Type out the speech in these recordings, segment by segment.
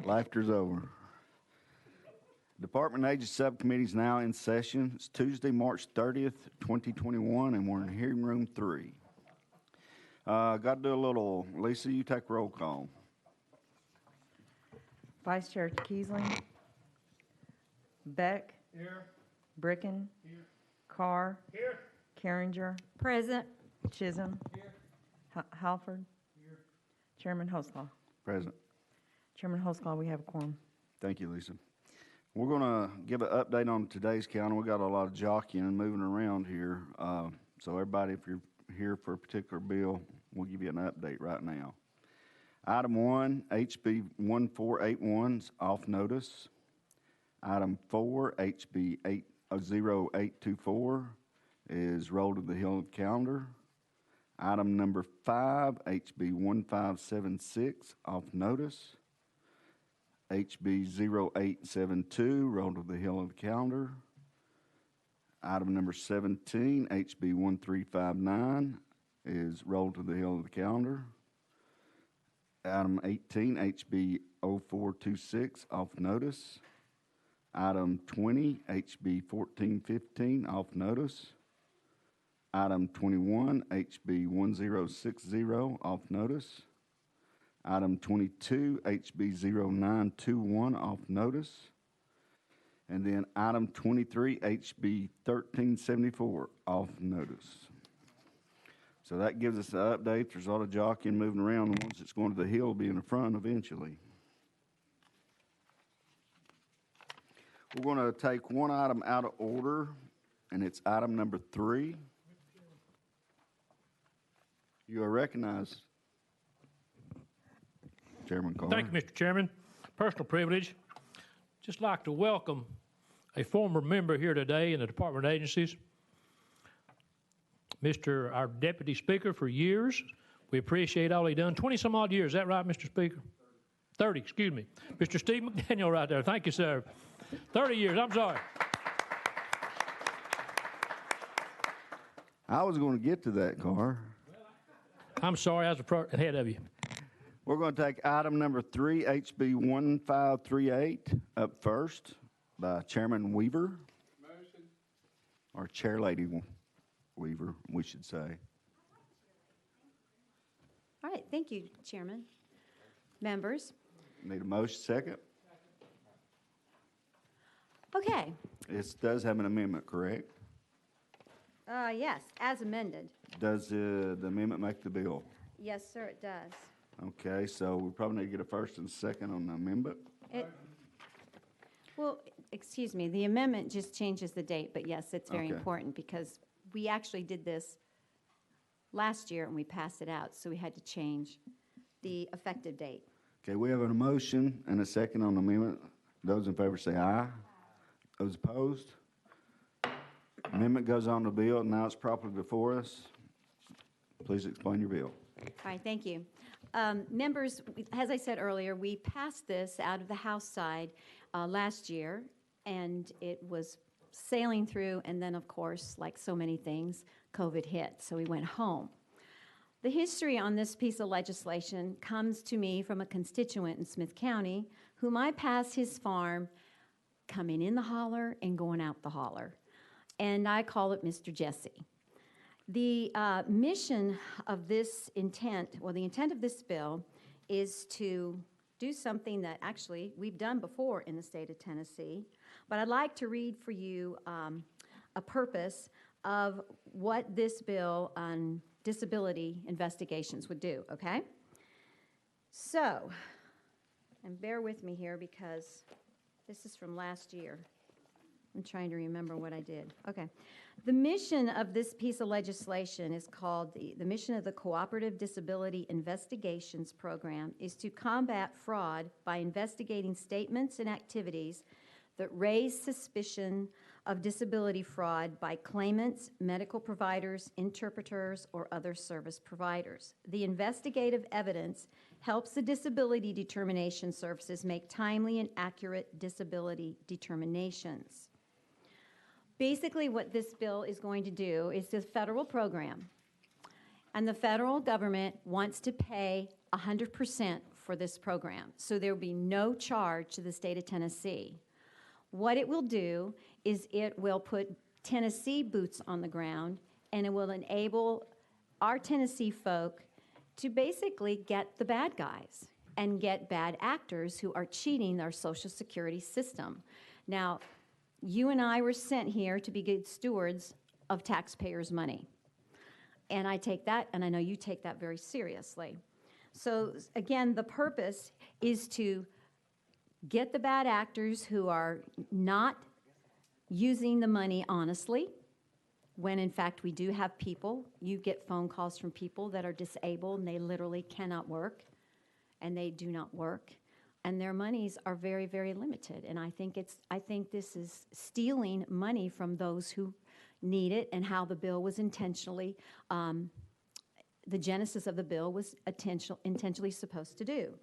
Laughter's over. Department and Agency Subcommittee is now in session. It's Tuesday, March 30th, 2021, and we're in hearing room 3. Got to do a little, Lisa, you take roll call. Vice Chair Keesling. Beck. Here. Bricken. Here. Carr. Here. Carringer. Present. Chisholm. Here. Halford. Here. Chairman Hoslaw. Present. Chairman Hoslaw, we have a quorum. Thank you, Lisa. We're going to give an update on today's calendar. We got a lot of jockeying and moving around here. So everybody, if you're here for a particular bill, we'll give you an update right now. Item 1, HB 1481 is off notice. Item 4, HB 0824 is rolled to the hill of the calendar. Item number 5, HB 1576 off notice. HB 0872 rolled to the hill of the calendar. Item number 17, HB 1359 is rolled to the hill of the calendar. Item 18, HB 0426 off notice. Item 20, HB 1415 off notice. Item 21, HB 1060 off notice. Item 22, HB 0921 off notice. And then item 23, HB 1374 off notice. So that gives us an update. There's a lot of jockeying moving around. The ones that's going to the hill will be in the front eventually. We're going to take one item out of order, and it's item number 3. You are recognized, Chairman Carter. Thank you, Mr. Chairman. Personal privilege. Just like to welcome a former member here today in the Department of Agencies, our Deputy Speaker for years. We appreciate all he done. 20 some odd years, is that right, Mr. Speaker? 30, excuse me. Mr. Steve McDaniel right there. Thank you, sir. 30 years, I'm sorry. I was going to get to that, Carr. I'm sorry, I was ahead of you. We're going to take item number 3, HB 1538, up first by Chairman Weaver. Motion. Or Chairlady Weaver, we should say. All right, thank you, Chairman. Members. Need a motion second? Okay. It does have an amendment, correct? Yes, as amended. Does the amendment make the bill? Yes, sir, it does. Okay, so we probably need to get a first and second on the amendment. Well, excuse me, the amendment just changes the date, but yes, it's very important because we actually did this last year and we passed it out, so we had to change the effective date. Okay, we have a motion and a second on the amendment. Those in favor say aye. Those opposed? Amendment goes on the bill, and now it's properly before us. Please explain your bill. All right, thank you. Members, as I said earlier, we passed this out of the House side last year, and it was sailing through, and then, of course, like so many things, COVID hit, so we went home. The history on this piece of legislation comes to me from a constituent in Smith County whom I pass his farm coming in the holler and going out the holler, and I call it Mr. Jesse. The mission of this intent, or the intent of this bill, is to do something that actually we've done before in the state of Tennessee, but I'd like to read for you a purpose of what this bill on disability investigations would do, okay? So, and bear with me here because this is from last year. I'm trying to remember what I did. Okay. The mission of this piece of legislation is called, the mission of the Cooperative Disability Investigations Program is to combat fraud by investigating statements and activities that raise suspicion of disability fraud by claimants, medical providers, interpreters, or other service providers. The investigative evidence helps the disability determination services make timely and accurate disability determinations. Basically, what this bill is going to do is this federal program, and the federal government wants to pay 100% for this program. So there will be no charge to the state of Tennessee. What it will do is it will put Tennessee boots on the ground, and it will enable our Tennessee folk to basically get the bad guys and get bad actors who are cheating our Social Security system. Now, you and I were sent here to be good stewards of taxpayers' money. And I take that, and I know you take that very seriously. So again, the purpose is to get the bad actors who are not using the money honestly, when in fact we do have people. You get phone calls from people that are disabled and they literally cannot work, and they do not work, and their monies are very, very limited. And I think this is stealing money from those who need it, and how the bill was intentionally, the genesis of the bill was intentionally supposed to do.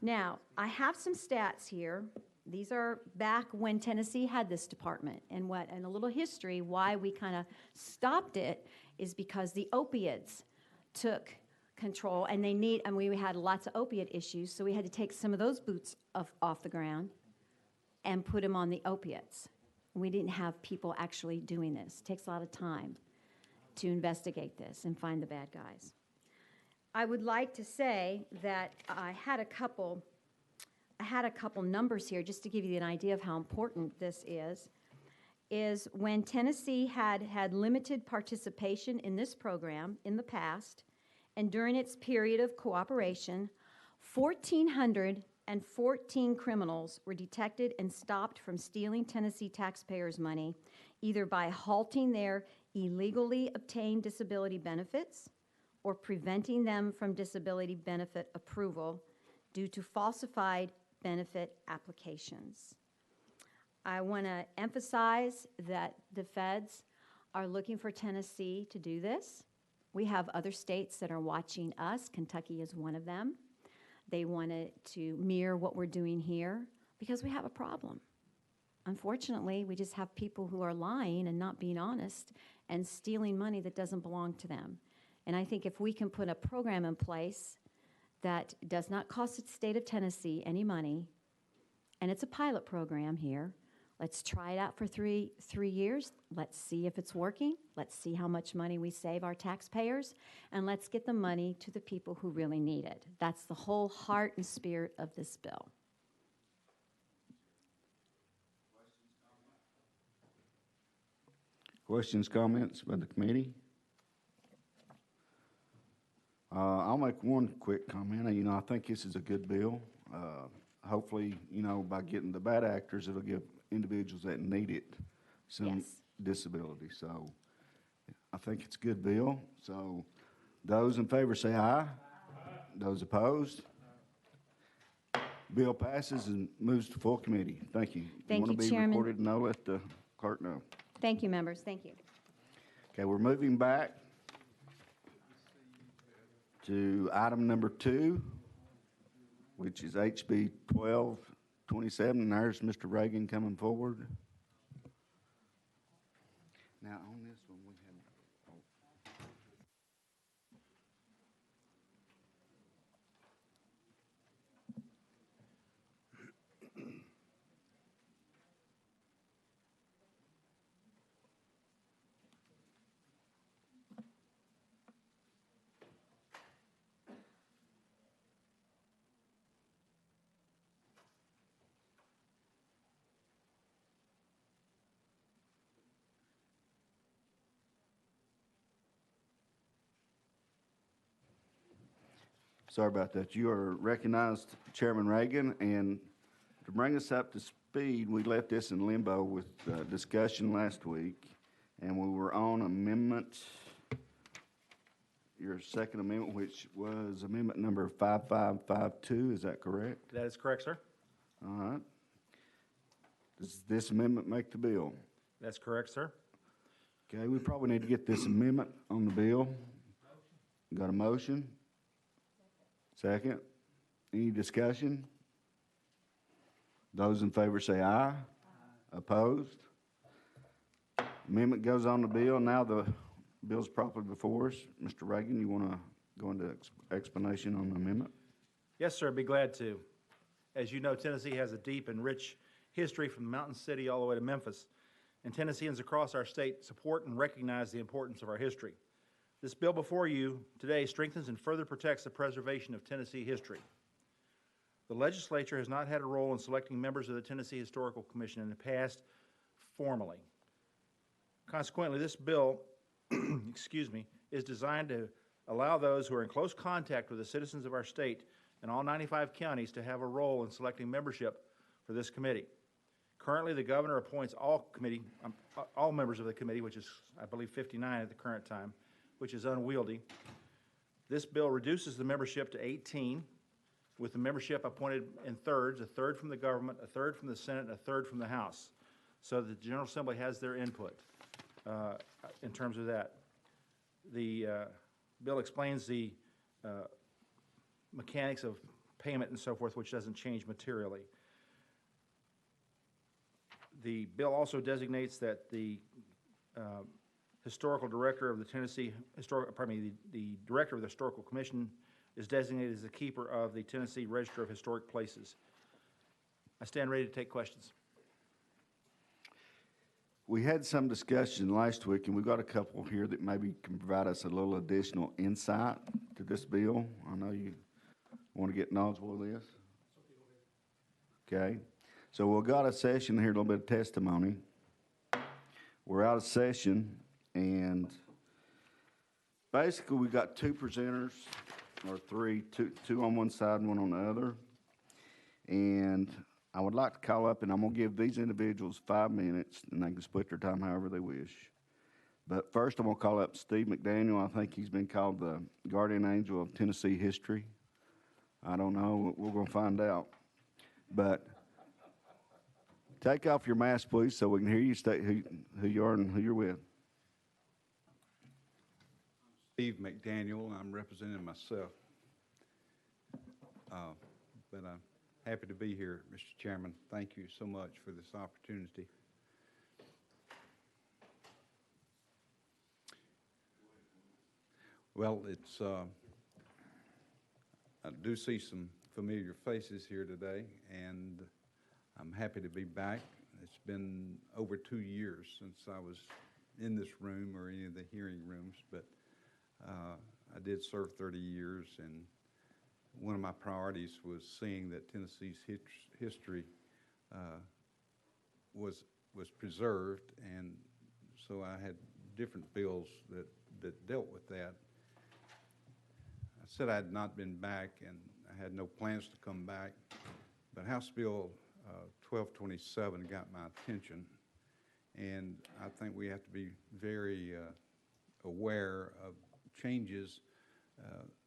Now, I have some stats here. These are back when Tennessee had this department, and a little history why we kind of stopped it is because the opiates took control, and we had lots of opiate issues, so we had to take some of those boots off the ground and put them on the opiates. We didn't have people actually doing this. It takes a lot of time to investigate this and find the bad guys. I would like to say that I had a couple numbers here just to give you an idea of how important this is when Tennessee had limited participation in this program in the past, and during its period of cooperation, 1,414 criminals were detected and stopped from stealing Tennessee taxpayers' money, either by halting their illegally obtained disability benefits or preventing them from disability benefit approval due to falsified benefit applications. I want to emphasize that the feds are looking for Tennessee to do this. We have other states that are watching us. Kentucky is one of them. They wanted to mirror what we're doing here because we have a problem. Unfortunately, we just have people who are lying and not being honest and stealing money that doesn't belong to them. And I think if we can put a program in place that does not cost the state of Tennessee any money, and it's a pilot program here, let's try it out for three years. Let's see if it's working. Let's see how much money we save our taxpayers, and let's get the money to the people who really need it. That's the whole heart and spirit of this bill. Questions, comments by the committee? I'll make one quick comment. I think this is a good bill. Hopefully, by getting the bad actors, it'll give individuals that need it some Yes. disability. So I think it's a good bill. So those in favor say aye. Those opposed? Bill passes and moves to full committee. Thank you. Thank you, Want to be Chairman. recorded? No, let the clerk know. Thank you, members. Thank you. Okay, we're moving back to item number 2, which is HB 1227. And there's Mr. Reagan coming forward. Now, on this one, we had... Sorry about that. You are recognized, Chairman Reagan, and to bring us up to speed, we left this in limbo with discussion last week, and we were on amendment, your second amendment, which was amendment number 5552. Is that correct? That is correct, sir. All right. Does this amendment make the bill? That's correct, sir. Okay, we probably need to get this amendment on the bill. Got a motion? Second. Any discussion? Those in favor say aye. Opposed? Amendment goes on the bill. Now the bill's properly before us. Mr. Reagan, you want to go into explanation on the amendment? Yes, sir, I'd be glad to. As you know, Tennessee has a deep and rich history from Mountain City all the way to Memphis, and Tennesseans across our state support and recognize the importance of our history. This bill before you today strengthens and further protects the preservation of Tennessee history. The legislature has not had a role in selecting members of the Tennessee Historical Commission in the past formally. Consequently, this bill, excuse me, is designed to allow those who are in close contact with the citizens of our state and all 95 counties to have a role in selecting membership for this committee. Currently, the governor appoints all members of the committee, which is, I believe, 59 at the current time, which is unwieldy. This bill reduces the membership to 18, with the membership appointed in thirds, a third from the government, a third from the Senate, and a third from the House, so that the General Assembly has their input in terms of that. The bill explains the mechanics of payment and so forth, which doesn't change materially. The bill also designates that the historical director of the the director of the Historical Commission is designated as the keeper of the Tennessee Register of Historic Places. I stand ready to take questions. We had some discussion last week, and we've got a couple here that maybe can provide us a little additional insight to this bill. I know you want to get knowledgeable of this. Okay. So we've got a session here, a little bit of testimony. We're out of session, and basically we've got two presenters, or two on one side and one on the other. And I would like to call up, and I'm going to give these individuals 5 minutes, and they can split their time however they wish. But first, I'm going to call up Steve McDaniel. I think he's been called the guardian angel of Tennessee history. I don't know. We're going to find out. But take off your mask, please, so we can hear you state who you are and who you're with. Steve McDaniel. I'm representing myself. But I'm happy to be here, Mr. Chairman. Thank you so much for this opportunity. Well, I do see some familiar faces here today, and I'm happy to be back. It's been over 2 years since I was in this room or any of the hearing rooms, but I did serve 30 years, and one of my priorities was seeing that Tennessee's history was preserved, and so I had different bills that dealt with that. I said I had not been back, and I had no plans to come back, but House Bill 1227 got my attention, and I think we have to be very aware of changes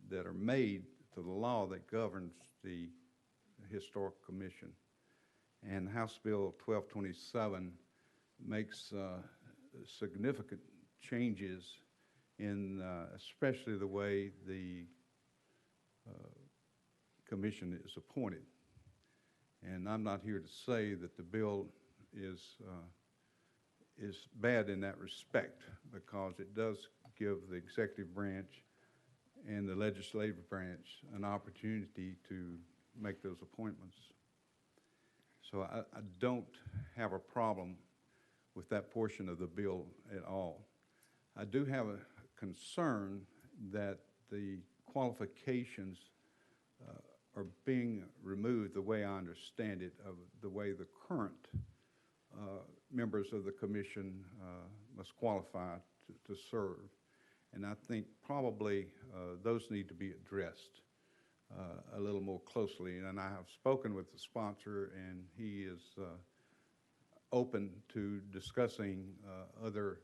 that are made to the law that governs the Historic Commission. And House Bill 1227 makes significant changes in especially the way the commission is appointed. And I'm not here to say that the bill is bad in that respect, because it does give the executive branch and the legislative branch an opportunity to make those appointments. So I don't have a problem with that portion of the bill at all. I do have a concern that the qualifications are being removed, the way I understand it, of the way the current members of the commission must qualify to serve. And I think probably those need to be addressed a little more closely. And I have spoken with the sponsor, and he is open to discussing other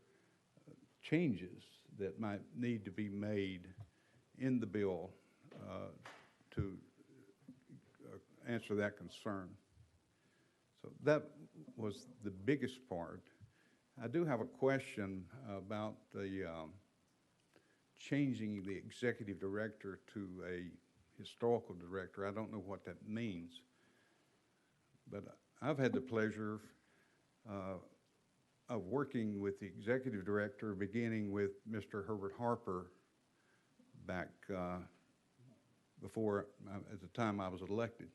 changes that might need to be made in the bill to answer that concern. So that was the biggest part. I do have a question about the changing the executive director to a historical director. I don't know what that means, but I've had the pleasure of working with the executive director, beginning with Mr. Herbert Harper back before, at the time I was elected.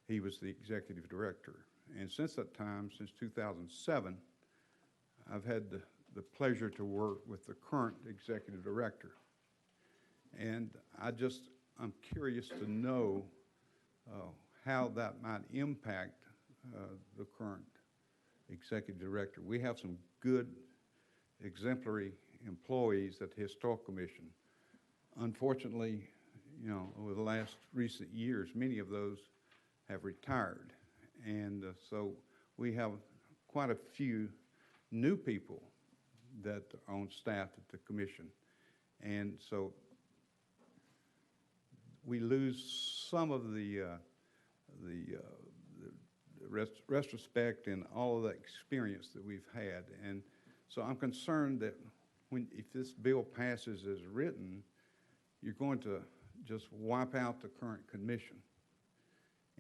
He was the executive director. And since that time, since 2007, I've had the pleasure to work with the current executive director. And I'm curious to know how that might impact the current executive director. We have some good, exemplary employees at the Historical Commission. Unfortunately, over the last recent years, many of those have retired. And so we have quite a few new people that are on staff at the commission. And so we lose some of the retrospect and all of the experience that we've had. And so I'm concerned that if this bill passes as written, you're going to just wipe out the current commission.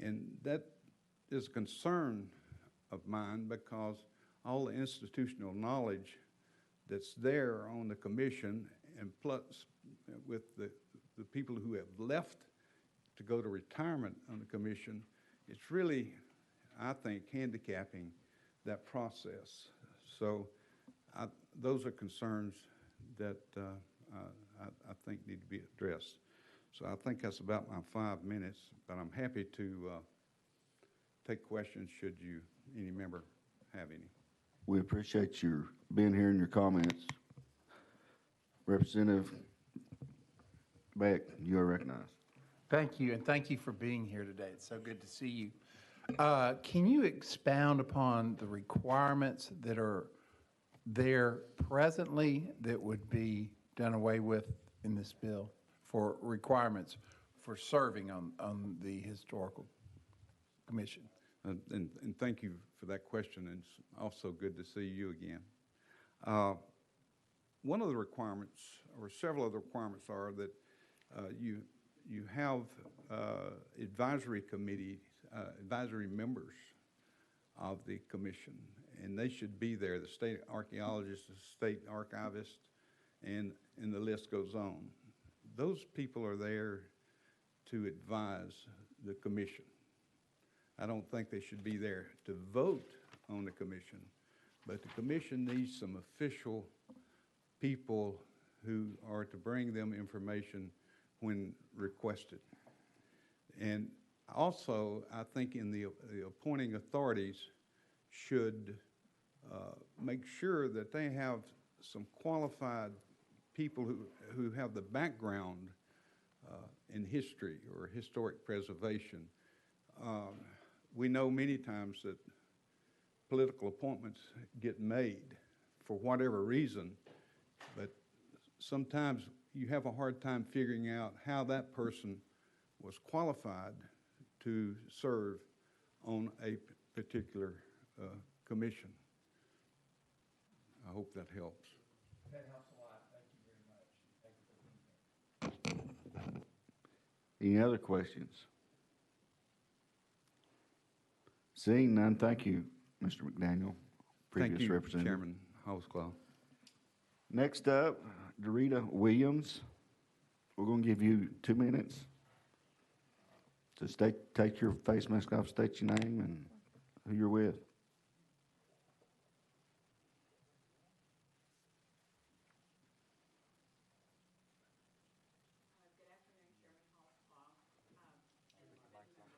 And that is a concern of mine because all the institutional knowledge that's there on the commission, and plus with the people who have left to go to retirement on the commission, it's really, I think, handicapping that process. So those are concerns that I think need to be addressed. So I think that's about my 5 minutes, but I'm happy to take questions should any member have any. We appreciate your being here and your comments. Representative Beck, you are recognized. Thank you, and thank you for being here today. It's so good to see you. Can you expound upon the requirements that are there presently that would be done away with in this bill for requirements for serving on the Historical Commission? And thank you for that question, and it's also good to see you again. One of the requirements, or several of the requirements, are that you have advisory committee, advisory members of the commission, and they should be there, the state archaeologist, the state archivist, and the list goes on. Those people are there to advise the commission. I don't think they should be there to vote on the commission, but the commission needs some official people who are to bring them information when requested. And also, I think in the appointing authorities should make sure that they have some qualified people who have the background in history or historic preservation. We know many times that political appointments get made for whatever reason, but sometimes you have a hard time figuring out how that person was qualified to serve on a particular commission. I hope that helps. That helps a lot. Thank you very much. Thank you for being here. Any other questions? Seeing none, thank you, Mr. McDaniel, Thank previous you, representative. Chairman Hausclaw. Next up, Dorita Williams. We're going to give you 2 minutes to take your face mask off, state your name and who you're with.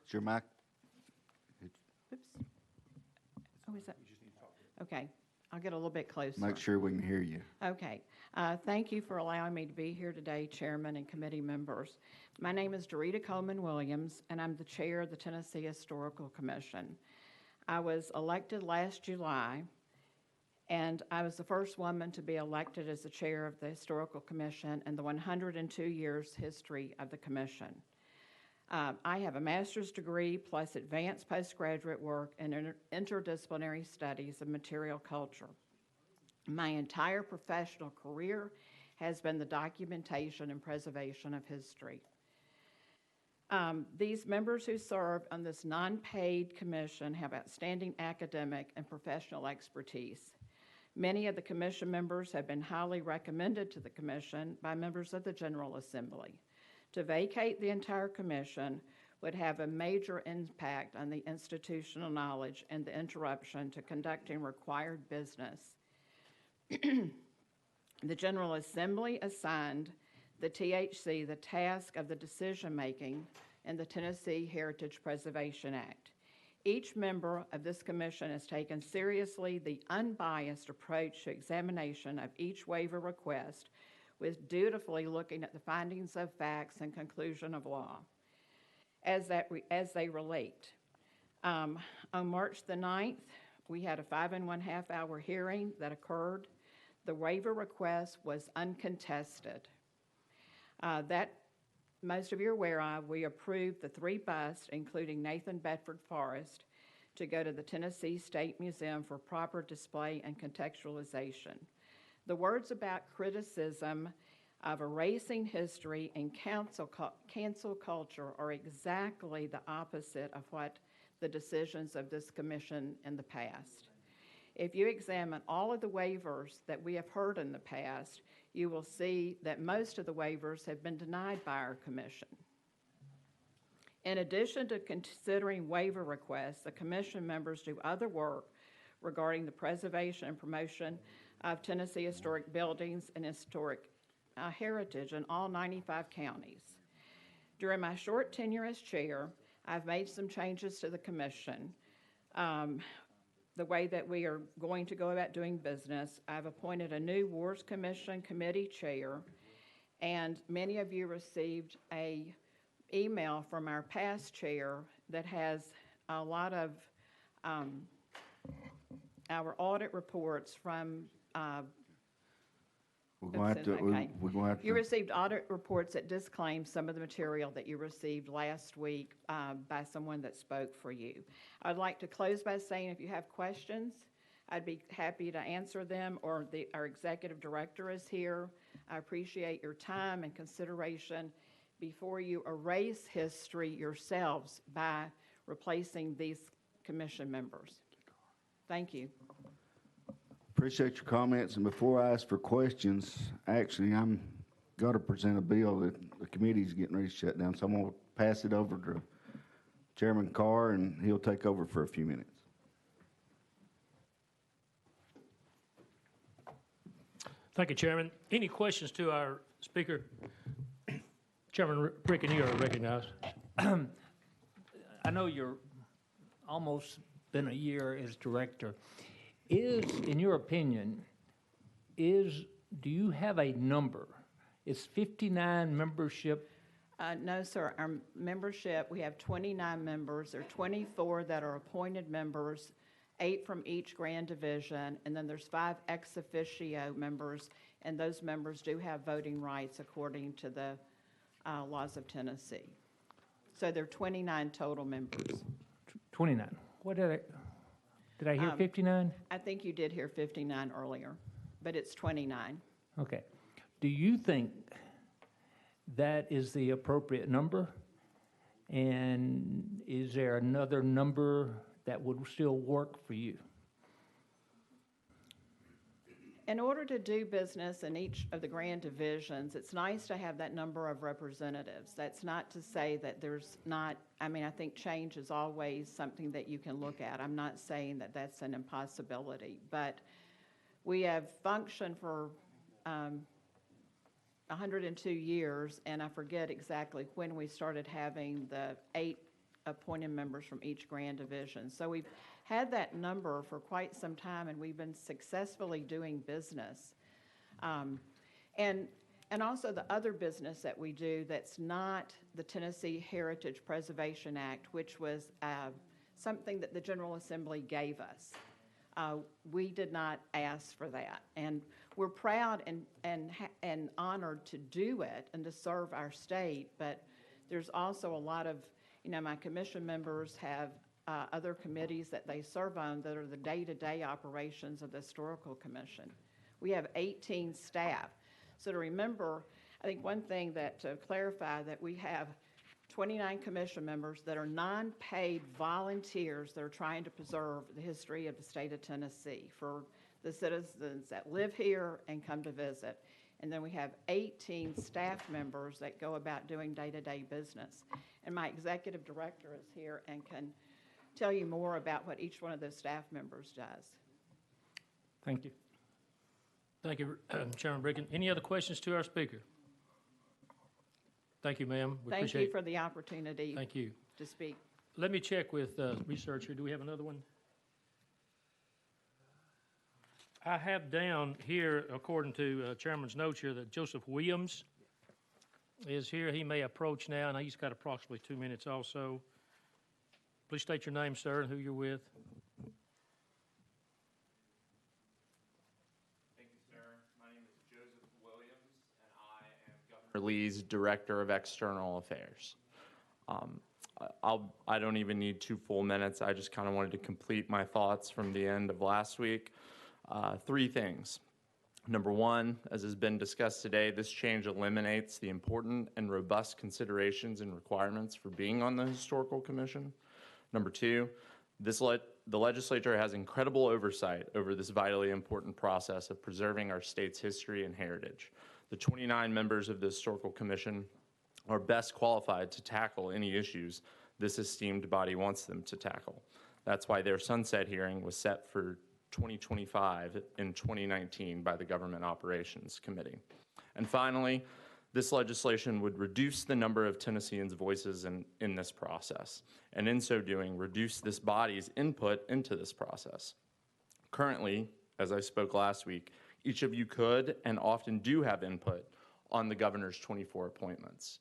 Is your mic? Oops. Oh, is that? Okay, I'll get a little bit closer. Make sure we can hear you. Okay. Thank you for allowing me to be here today, Chairman and committee members. My name is Dorita Coleman Williams, and I'm the chair of the Tennessee Historical Commission. I was elected last July, and I was the first woman to be elected as the chair of the Historical Commission in the 102 years history of the commission. I have a master's degree plus advanced postgraduate work in interdisciplinary studies of material culture. My entire professional career has been the documentation and preservation of history. These members who serve on this non-paid commission have outstanding academic and professional expertise. Many of the commission members have been highly recommended to the commission by members of the General Assembly. To vacate the entire commission would have a major impact on the institutional knowledge and the interruption to conducting required business. The General Assembly assigned the THC the task of the decision-making in the Tennessee Heritage Preservation Act. Each member of this commission has taken seriously the unbiased approach to examination of each waiver request, with dutifully looking at the findings of facts and conclusion of law as they relate. On March the 9th, we had a 5.5 hour hearing that occurred. The waiver request was uncontested. That most of you are aware of, we approved the 3 busts, including Nathan Bedford Forrest, to go to the Tennessee State Museum for proper display and contextualization. The words about criticism of erasing history and cancel culture are exactly the opposite of what the decisions of this commission in the past. If you examine all of the waivers that we have heard in the past, you will see that most of the waivers have been denied by our commission. In addition to considering waiver requests, the commission members do other work regarding the preservation and promotion of Tennessee historic buildings and historic heritage in all 95 counties. During my short tenure as chair, I've made some changes to the commission. The way that we are going to go about doing business, I've appointed a new Wars Commission committee chair, and many of you received an email from our past chair that has a lot of our audit reports from We're going to have to, Okay. we're going to have You to, received audit reports that disclaim some of the material that you received last week by someone that spoke for you. I'd like to close by saying if you have questions, I'd be happy to answer them, or our executive director is here. I appreciate your time and consideration before you erase history yourselves by replacing these commission members. Thank you. appreciate your comments, and before I ask for questions, actually, I'm going to present a bill that the committee's getting ready to shut down, so I'm going to pass it over to Chairman Carr, and he'll take over for a few minutes. Thank you, Chairman. Any questions to our speaker? Chairman Rickon, you are recognized. I know you're almost been a year as director. In your opinion, do you have a number? Is 59 membership? No, sir. Our membership, we have 29 members. There are 24 that are appointed members, 8 from each grand division, and then there's 5 ex officio members, and those members do have voting rights according to the laws of Tennessee. So there are 29 total members. 29. What did I hear 59? I think you did hear 59 earlier, but it's 29. Okay. Do you think that is the appropriate number? And is there another number that would still work for you? In order to do business in each of the grand divisions, it's nice to have that number of representatives. That's not to say that there's not, I think change is always something that you can look at. I'm not saying that that's an impossibility, but we have functioned for 102 years, and I forget exactly when we started having the 8 appointed members from each grand division. So we've had that number for quite some time, and we've been successfully doing business. And also the other business that we do that's not the Tennessee Heritage Preservation Act, which was something that the General Assembly gave us. We did not ask for that, and we're proud and honored to do it and to serve our state, but there's also a lot of, my commission members have other committees that they serve on that are the day-to-day operations of the Historical Commission. We have 18 staff. So to remember, I think one thing to clarify that we have 29 commission members that are non-paid volunteers that are trying to preserve the history of the state of Tennessee for the citizens that live here and come to visit. And then we have 18 staff members that go about doing day-to-day business. And my executive director is here and can tell you more about what each one of those staff members does. Thank you. Thank you, Chairman Bricken. Any other questions to our speaker? Thank you, ma'am. We Thank appreciate you for the opportunity Thank you. to speak. Let me check with researcher. Do we have another one? I have down here, according to Chairman's notes here, that Joseph Williams is here. He may approach now, and he's got approximately 2 minutes also. Please state your name, sir, and who you're with. Thank you, sir. My name is Joseph Williams, and I am Governor Lee's Director of External Affairs. I don't even need 2 full minutes. I just kind of wanted to complete my thoughts from the end of last week. 3 things. Number 1, as has been discussed today, this change eliminates the important and robust considerations and requirements for being on the Historical Commission. Number 2, the legislature has incredible oversight over this vitally important process of preserving our state's history and heritage. The 29 members of the Historical Commission are best qualified to tackle any issues this esteemed body wants them to tackle. That's why their sunset hearing was set for 2025 in 2019 by the Government Operations Committee. And finally, this legislation would reduce the number of Tennesseans' voices in this process, and in so doing, reduce this body's input into this process. Currently, as I spoke last week, each of you could and often do have input on the governor's 24 appointments.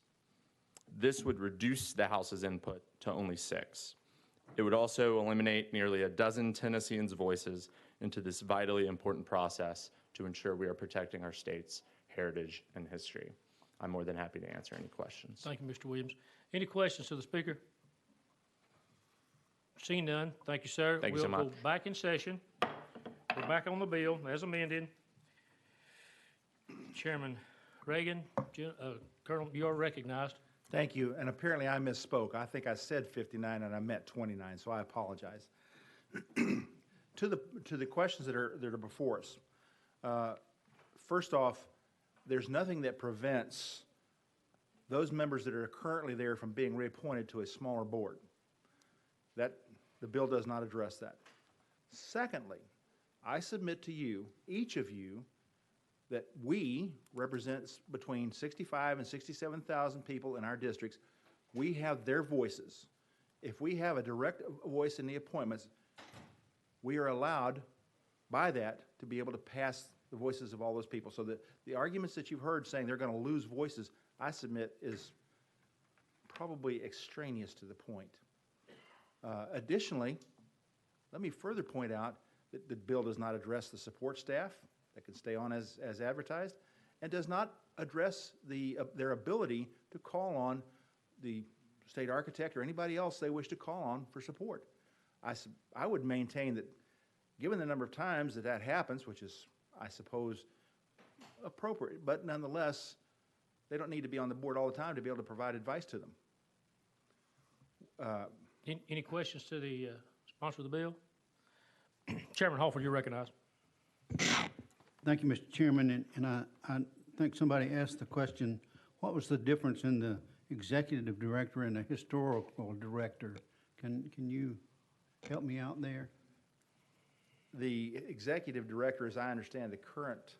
This would reduce the House's input to only 6. It would also eliminate nearly a dozen Tennesseans' voices into this vitally important process to ensure we are protecting our state's heritage and history. I'm more than happy to answer any questions. Thank you, Mr. Williams. Any questions to the speaker? Seeing none, thank you, sir. Thank you so much. We'll go back in session. We're back on the bill as amended. Chairman Reagan, Colonel, you are recognized. Thank you, and apparently I misspoke. I think I said 59 and I meant 29, so I apologize. To the questions that are before us. First off, there's nothing that prevents those members that are currently there from being reappointed to a smaller board. The bill does not address that. Secondly, I submit to you, each of you, that we represent between 65 and 67,000 people in our districts. We have their voices. If we have a direct voice in the appointments, we are allowed by that to be able to pass the voices of all those people. So that the arguments that you've heard saying they're going to lose voices, I submit is probably extraneous to the point. Additionally, let me further point out that the bill does not address the support staff that can stay on as advertised, and does not address their ability to call on the state architect or anybody else they wish to call on for support. I would maintain that given the number of times that happens, which is, I suppose, appropriate, but nonetheless, they don't need to be on the board all the time to be able to provide advice to them. Any questions to the sponsor of the bill? Chairman Halford, you're recognized. Thank you, Mr. Chairman, and I think somebody asked the question, what was the difference in the executive director and the historical director? Can you help me out there? The executive director, as I understand the current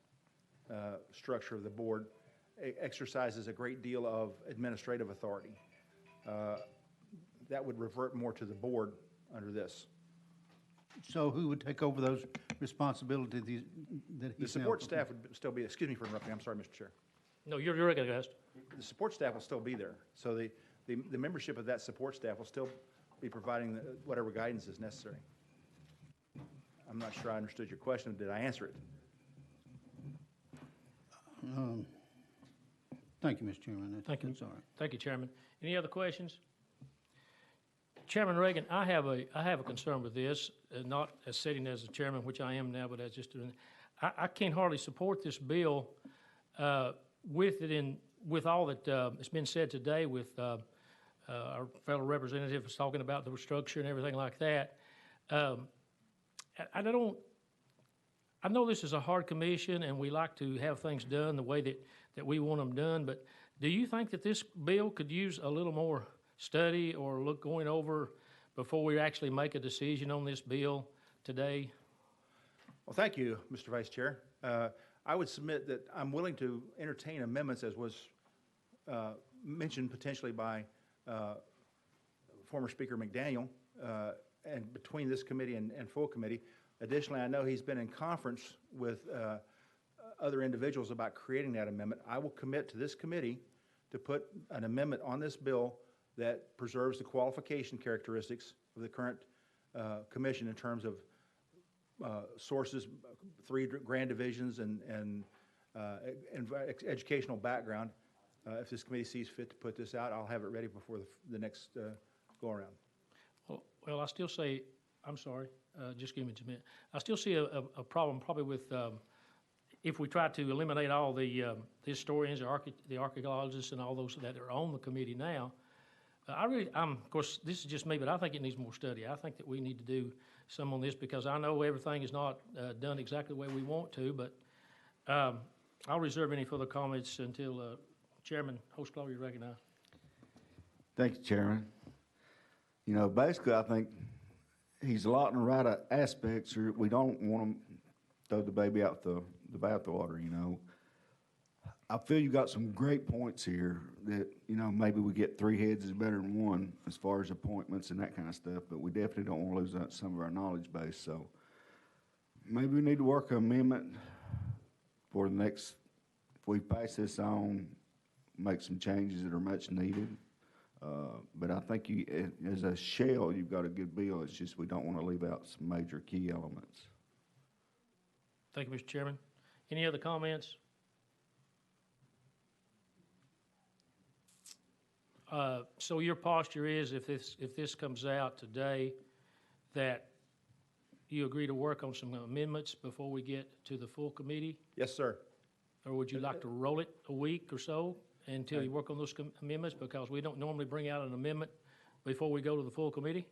structure of the board, exercises a great deal of administrative authority. That would revert more to the board under this. So who would take over those responsibilities that The he's support now? staff would still be, excuse me for interrupting, I'm sorry, Mr. Chair. No, you're recognized. The support staff will still be there. So the membership of that support staff will still be providing whatever guidance is necessary. I'm not sure I understood your question. Did I answer it? Thank you, Mr. Chairman. Thank you. That's all right. Thank you, Chairman. Any other questions? Chairman Reagan, I have a concern with this, not as sitting as a chairman, which I am now, but as just doing. I can't hardly support this bill with all that has been said today with our fellow representatives talking about the structure and everything like that. I I know this is a hard commission, and we like to have things done the way that we want them done, but do you think that this bill could use a little more study or going over before we actually make a decision on this bill today? Well, thank you, Mr. Vice Chair. I would submit that I'm willing to entertain amendments, as was mentioned potentially by former Speaker McDaniel, and between this committee and full committee. Additionally, I know he's been in conference with other individuals about creating that amendment. I will commit to this committee to put an amendment on this bill that preserves the qualification characteristics of the current commission in terms of sources, 3 grand divisions, and educational background. If this committee sees fit to put this out, I'll have it ready before the next go-around. Well, I still say, I'm sorry, just give me a minute. I still see a problem probably with, if we try to eliminate all the historians, the archaeologists, and all those that are on the committee now. Of course, this is just me, but I think it needs more study. I think that we need to do some on this, because I know everything is not done exactly the way we want to, but I'll reserve any further comments until Chairman Holtzclaw, you recognize. Thank you, Chairman. You know, basically, I think he's a lot in the right aspects. We don't want to throw the baby out the bathwater, you know. I feel you got some great points here that, you know, maybe we get 3 heads is better than 1 as far as appointments and that kind of stuff, but we definitely don't want to lose some of our knowledge base. So maybe we need to work an amendment for the next, if we pass this on, make some changes that are much needed. But I think you, as a shell, you've got a good bill. It's just we don't want to leave out some major key elements. Thank you, Mr. Chairman. Any other comments? So your posture is, if this comes out today, that you agree to work on some amendments before we get to the full committee? Yes, sir. Or would you like to roll it a week or so until you work on those amendments? Because we don't normally bring out an amendment before we go to the full committee.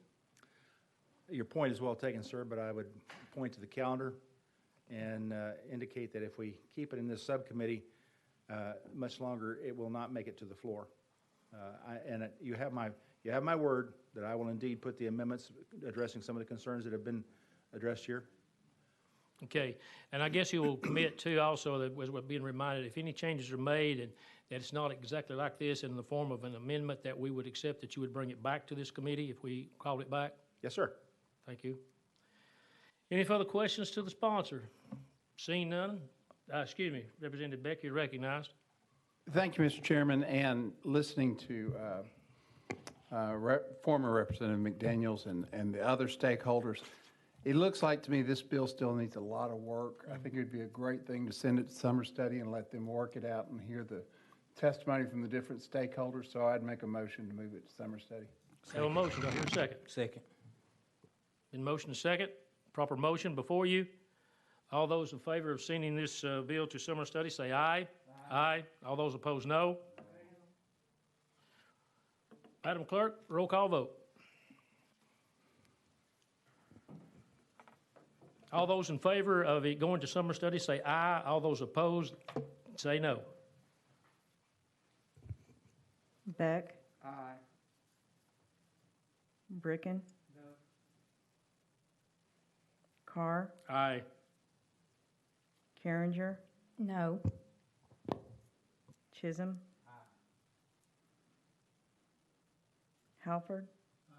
Your point is well taken, sir, but I would point to the calendar and indicate that if we keep it in this subcommittee much longer, it will not make it to the floor. You have my word that I will indeed put the amendments addressing some of the concerns that have been addressed here. Okay, and I guess you will commit to also that, as we're being reminded, if any changes are made and that it's not exactly like this in the form of an amendment, that we would accept that you would bring it back to this committee if we called it back? Yes, sir. Thank you. Any further questions to the sponsor? Seeing none, Representative Beck, you're recognized. Thank you, Mr. Chairman, and listening to former Representative McDaniels and the other stakeholders, it looks like to me this bill still needs a lot of work. I think it would be a great thing to send it to summer study and let them work it out and hear the testimony from the different stakeholders, so I'd make a motion to move it to summer study. Have a motion, do I hear a second? Second. Been motion and second, proper motion before you. All those in favor of sending this bill to summer study, say aye. Aye. All those opposed, no. Madam Clerk, roll call vote. All those in favor of it going to summer study, say aye. All those opposed, say no. Beck? Aye. Bricken? No. Carr? Aye. Carringer? No. Chisholm? Aye. Halford? Aye.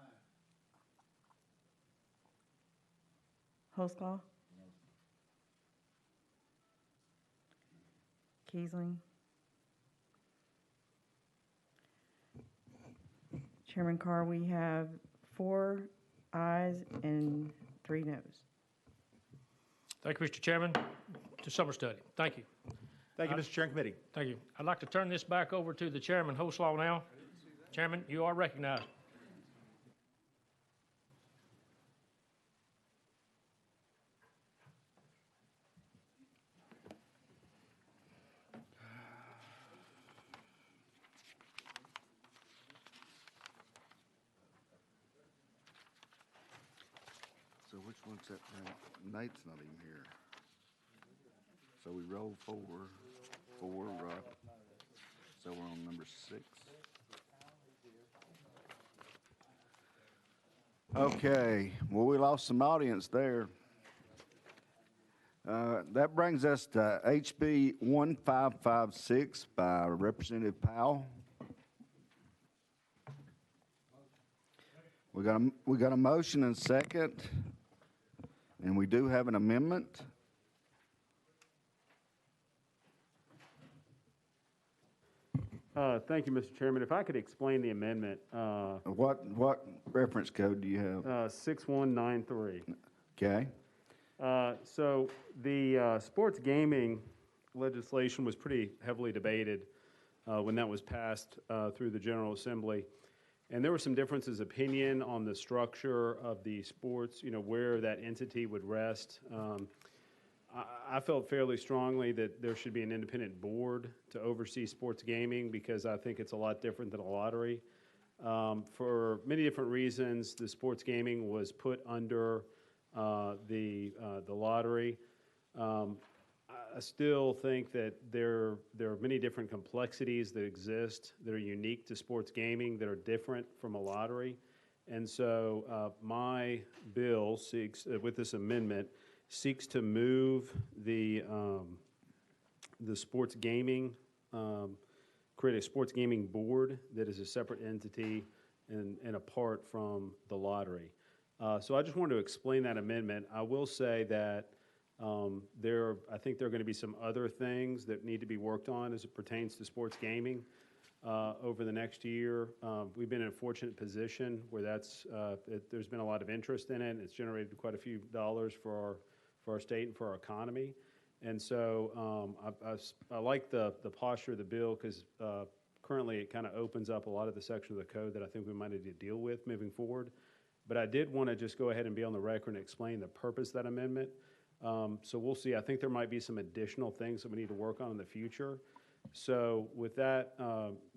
Holtzclaw? No. Kiesling? Chairman Carr, we have 4 ayes and 3 noes. Thank you, Mr. Chairman. To summer study. Thank you. Thank you, Mr. Chair and Committee. Thank you. I'd like to turn this back over to the Chairman, Holtzclaw, now. Chairman, you are recognized. So which one's that? Nate's not even here. So we roll four, so we're on number 6. Okay, well, we lost some audience there. That brings us to HB 1556 by Representative Powell. We got a motion and second, and we do have an amendment. Thank you, Mr. Chairman. If I could explain the amendment, What reference code do you have? 6193. Okay, So the sports gaming legislation was pretty heavily debated when that was passed through the General Assembly. And there were some differences of opinion on the structure of the sports, where that entity would rest. I felt fairly strongly that there should be an independent board to oversee sports gaming because I think it's a lot different than a lottery. For many different reasons, the sports gaming was put under the lottery. I still think that there are many different complexities that exist that are unique to sports gaming that are different from a lottery. And so my bill seeks, with this amendment, seeks to move the sports gaming, create a sports gaming board that is a separate entity and apart from the lottery. So I just wanted to explain that amendment. I will say that I think there are going to be some other things that need to be worked on as it pertains to sports gaming over the next year. We've been in a fortunate position where there's been a lot of interest in it, and it's generated quite a few dollars for our state and for our economy. And so I like the posture of the bill because currently it kind of opens up a lot of the section of the code that I think we might need to deal with moving forward. But I did want to just go ahead and be on the record and explain the purpose of that amendment. So we'll see. I think there might be some additional things that we need to work on in the future. So with that,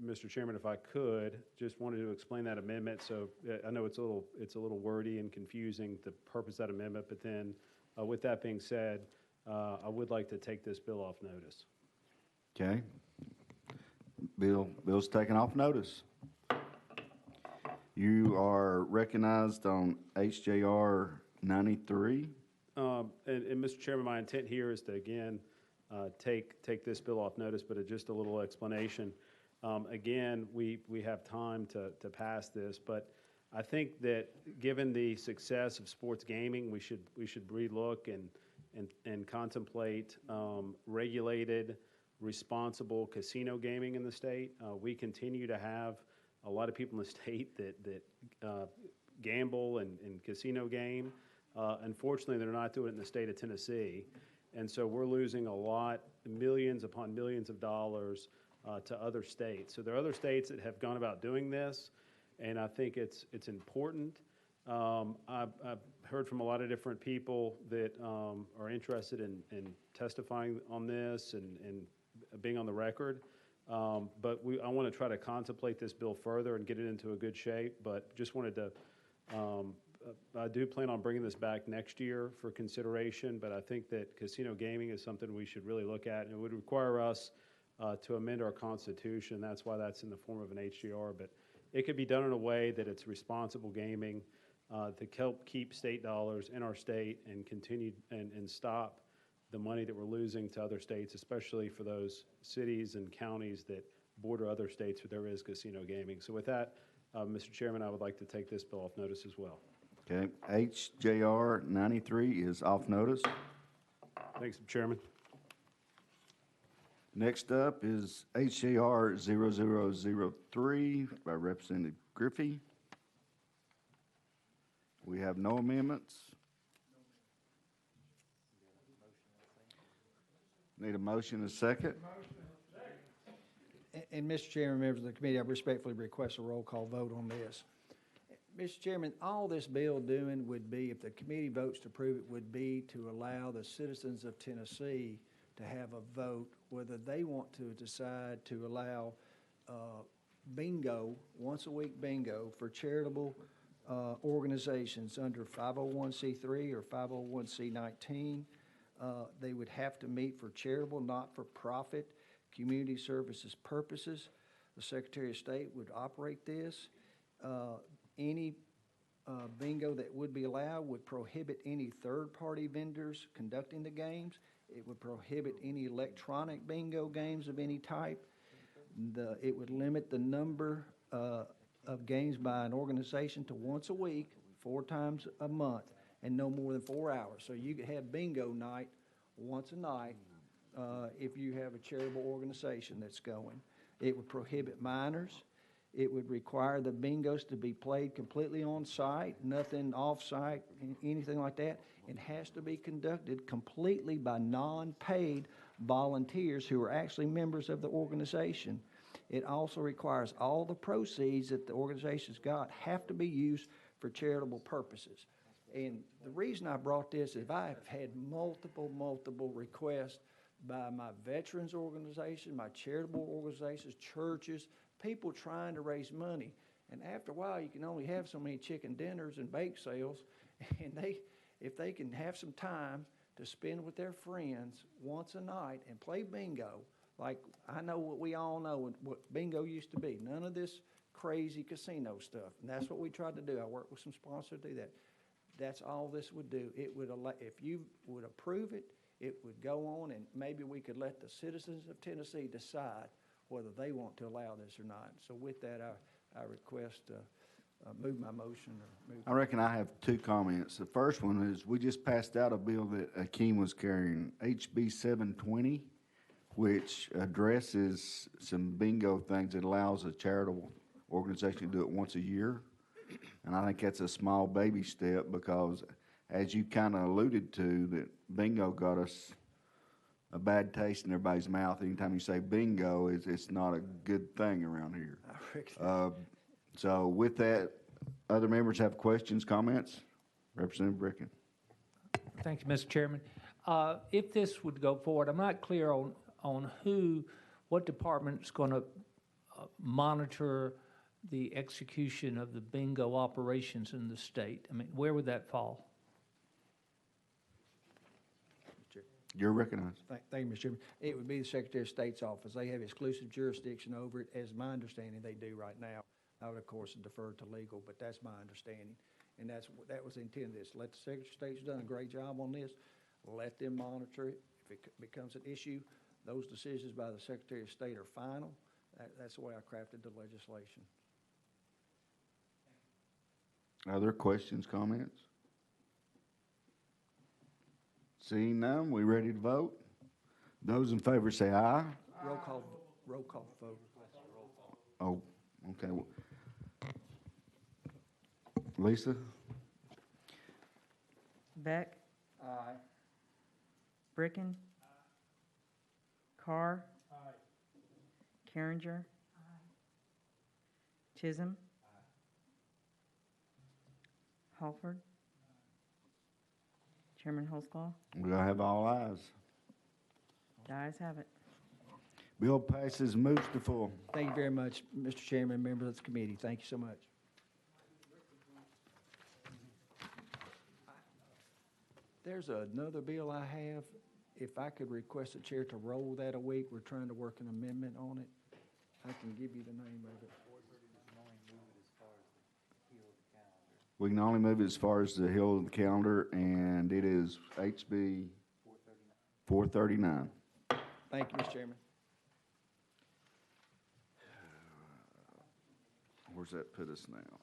Mr. Chairman, if I could, just wanted to explain that amendment. So I know it's a little wordy and confusing, the purpose of that amendment, but then with that being said, I would like to take this bill off notice. okay. Bill's taken off notice. You are recognized on HJR 93. And Mr. Chairman, my intent here is to, again, take this bill off notice, but just a little explanation. Again, we have time to pass this, but I think that given the success of sports gaming, we should relook and contemplate regulated, responsible casino gaming in the state. We continue to have a lot of people in the state that gamble and casino game. Unfortunately, they're not doing it in the state of Tennessee. And so we're losing a lot, millions upon millions of dollars to other states. So there are other states that have gone about doing this, and I think it's important. I've heard from a lot of different people that are interested in testifying on this and being on the record. But I want to try to contemplate this bill further and get it into a good shape, but just wanted to I do plan on bringing this back next year for consideration, but I think that casino gaming is something we should really look at, and it would require us to amend our Constitution. That's why that's in the form of an HGR, but it could be done in a way that it's responsible gaming to help keep state dollars in our state and continue and stop the money that we're losing to other states, especially for those cities and counties that border other states where there is casino gaming. So with that, Mr. Chairman, I would like to take this bill off notice as well. Okay, HJR 93 is off notice. Thanks, Mr. Chairman. Next up is HJR 0003 by Representative Griffey. We have no amendments. Need a motion and a second? And Mr. Chairman, members of the committee, I respectfully request a roll call vote on this. Mr. Chairman, all this bill doing would be, if the committee votes to approve it, would be to allow the citizens of Tennessee to have a vote whether they want to decide to allow bingo, once a week bingo, for charitable organizations under 501c3 or 501c19. They would have to meet for charitable, not-for-profit, community services purposes. The Secretary of State would operate this. Any bingo that would be allowed would prohibit any third-party vendors conducting the games. It would prohibit any electronic bingo games of any type. It would limit the number of games by an organization to once a week, 4 times a month, and no more than 4 hours. So you could have bingo night once a night if you have a charitable organization that's going. It would prohibit minors. It would require the bingos to be played completely on site, nothing off site, anything like that. It has to be conducted completely by non-paid volunteers who are actually members of the organization. It also requires all the proceeds that the organization's got have to be used for charitable purposes. And the reason I brought this is I've had multiple requests by my veterans organization, my charitable organizations, churches, people trying to raise money. And after a while, you can only have so many chicken dinners and bake sales. And if they can have some time to spend with their friends once a night and play bingo, like I know what we all know what bingo used to be. None of this crazy casino stuff. And that's what we tried to do. I worked with some sponsors to do that. That's all this would do. It would allow, if you would approve it, it would go on, and maybe we could let the citizens of Tennessee decide whether they want to allow this or not. So with that, I request move my motion. Or move. I reckon I have 2 comments. The first one is we just passed out a bill that Akeem was carrying, HB 720, which addresses some bingo things that allows a charitable organization to do it once a year. And I think that's a small baby step because, as you kind of alluded to, that bingo got us a bad taste in everybody's mouth. Anytime you say bingo, it's not a good thing around here. So with that, other members have questions, comments? Representative Bricken. Thank you, Mr. Chairman. If this would go forward, I'm not clear on what department's going to monitor the execution of the bingo operations in the state. I mean, where would that fall? You're recognized. Thank you, Mr. Chairman. It would be the Secretary of State's office. They have exclusive jurisdiction over it, as my understanding they do right now. I would, of course, defer to legal, but that's my understanding. And that was the intent of this. Let the Secretary of State's done a great job on this. Let them monitor it. If it becomes an issue, those decisions by the Secretary of State are final. That's the way I crafted the legislation. Other questions, comments? Seeing none, we ready to vote? Those in favor say aye. Roll call vote. Oh, okay. Lisa? Beck, Aye. Bricken. Carr. Carringer. Chisholm. Halford. Chairman Holsclaw. We have all ayes. The ayes have it. Bill passes, moves to full. Thank you very much, Mr. Chairman, members of the committee. Thank you so much. There's another bill I have. If I could request the chair to roll that a week, we're trying to work an amendment on it. I can give you the name of it. We can only move it as far as the hill of the calendar, and it is HB 439. Thank you, Mr. Chairman. Where's that put us now?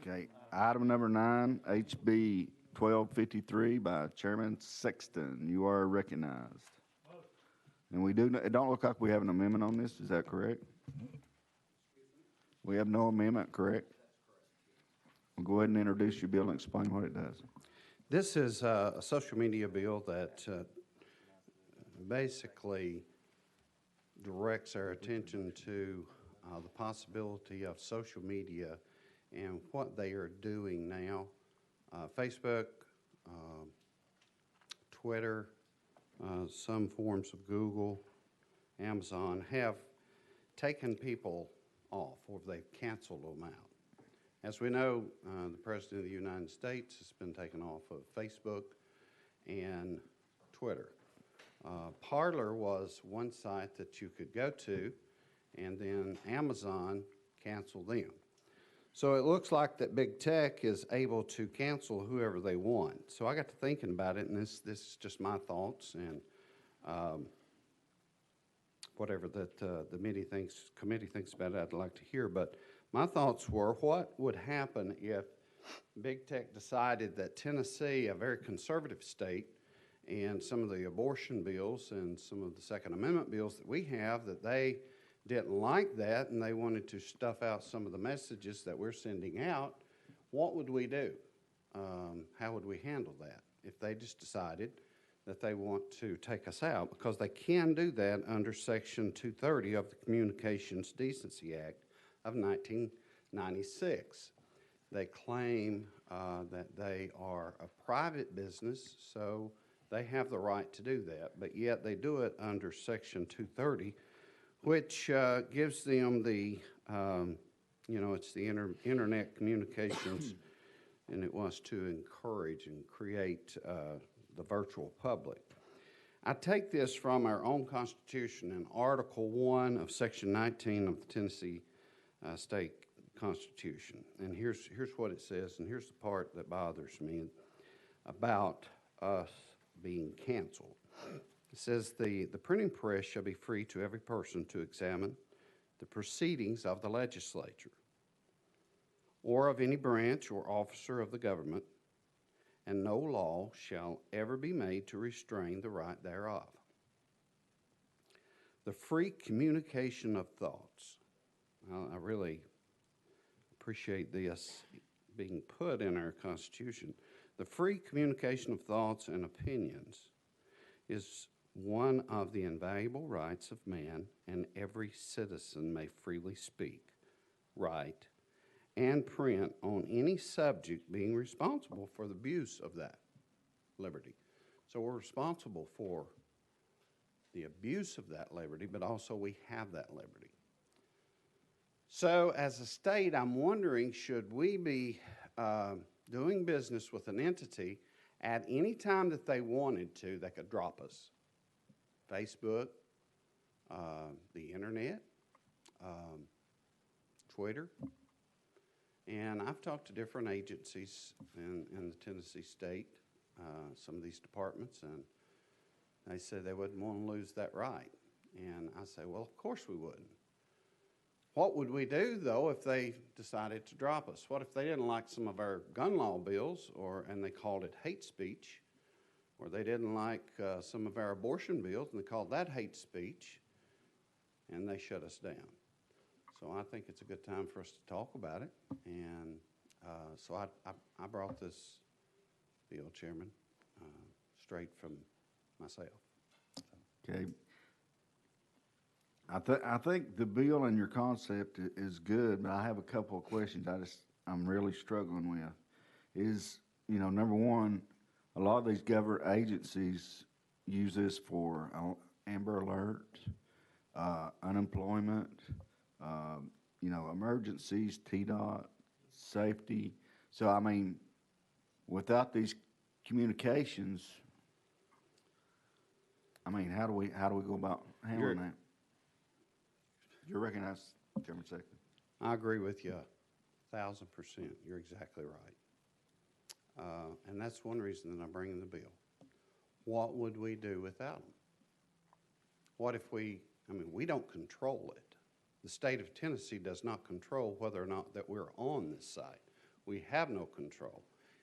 Okay, item number 9, HB 1253 by Chairman Sexton. You are recognized. And we do, it don't look like we have an amendment on this, is that correct? We have no amendment, correct? Well, go ahead and introduce your bill and explain what it does. This is a social media bill that basically directs our attention to the possibility of social media and what they are doing now. Facebook, Twitter, some forms of Google, Amazon have taken people off, or they've canceled them out. As we know, the President of the United States has been taken off of Facebook and Twitter. Parler was one site that you could go to, and then Amazon canceled them. So it looks like that big tech is able to cancel whoever they want. So I got to thinking about it, and this is just my thoughts, and whatever that the committee thinks about it, I'd like to hear. But my thoughts were, what would happen if big tech decided that Tennessee, a very conservative state, and some of the abortion bills and some of the Second Amendment bills that we have, that they didn't like that and they wanted to stuff out some of the messages that we're sending out, what would we do? How would we handle that if they just decided that they want to take us out? Because they can do that under Section 230 of the Communications Decency Act of 1996. They claim that they are a private business, so they have the right to do that, but yet they do it under Section 230, which gives them the, it's the internet communications, and it was to encourage and create the virtual public. I take this from our own Constitution in Article 1 of Section 19 of the Tennessee State Constitution. And here's what it says, and here's the part that bothers me about us being canceled. It says, the printing press shall be free to every person to examine the proceedings of the legislature or of any branch or officer of the government, and no law shall ever be made to restrain the right thereof. The free communication of thoughts. I really appreciate this being put in our Constitution. The free communication of thoughts and opinions is one of the invaluable rights of man, and every citizen may freely speak, write, and print on any subject, being responsible for the abuse of that liberty. So we're responsible for the abuse of that liberty, but also we have that liberty. So as a state, I'm wondering, should we be doing business with an entity at any time that they wanted to, they could drop us? Facebook, the internet, Twitter. And I've talked to different agencies in the Tennessee state, some of these departments, and they said they wouldn't want to lose that right. And I say, well, of course we wouldn't. What would we do, though, if they decided to drop us? What if they didn't like some of our gun law bills, and they called it hate speech, or they didn't like some of our abortion bills, and they called that hate speech, and they shut us down? So I think it's a good time for us to talk about it, and so I brought this bill, Chairman, straight from myself. Okay. I think the bill and your concept is good, but I have a couple of questions I'm really struggling with. Is, number one, a lot of these government agencies use this for Amber Alert, unemployment, emergencies, TDOT, safety. So, I mean, without these communications, I mean, how do we go about handling that? You're recognized, Chairman Secretary. I agree with you 1,000%. You're exactly right. And that's one reason that I'm bringing the bill. What would we do without them? What if we don't control it. The state of Tennessee does not control whether or not that we're on this site. We have no control.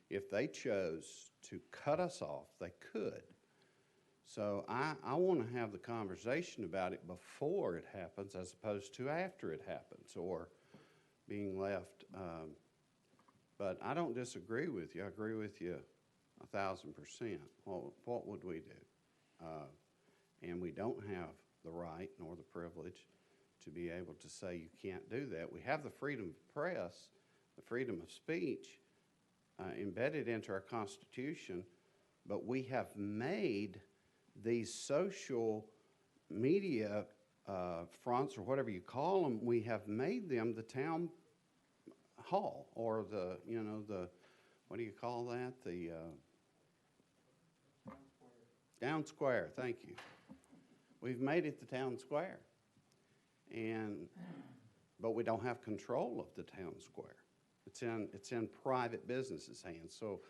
If they chose to cut us off, they could. So I want to have the conversation about it before it happens as opposed to after it happens or being left. But I don't disagree with you. I agree with you 1,000%. What would we do? And we don't have the right nor the privilege to be able to say you can't do that. We have the freedom of press, the freedom of speech embedded into our Constitution, but we have made these social media fronts, or whatever you call them, we have made them the town hall, or the, what do you call that? The town square, thank you. We've made it the town square. But we don't have control of the town square. It's in private businesses' hands. So,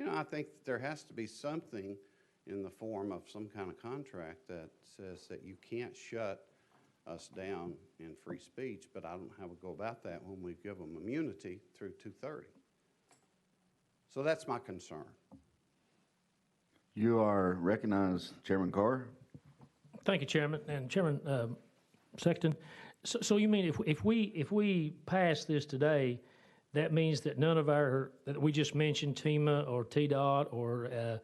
I think that there has to be something in the form of some kind of contract that says that you can't shut us down in free speech, but I don't know how we go about that when we give them immunity through 2:30. So that's my concern. You are recognized, Chairman Carr. Thank you, Chairman. And Chairman Sexton, so you mean if we pass this today, that means that none of that we just mentioned, TEMA or TDOT or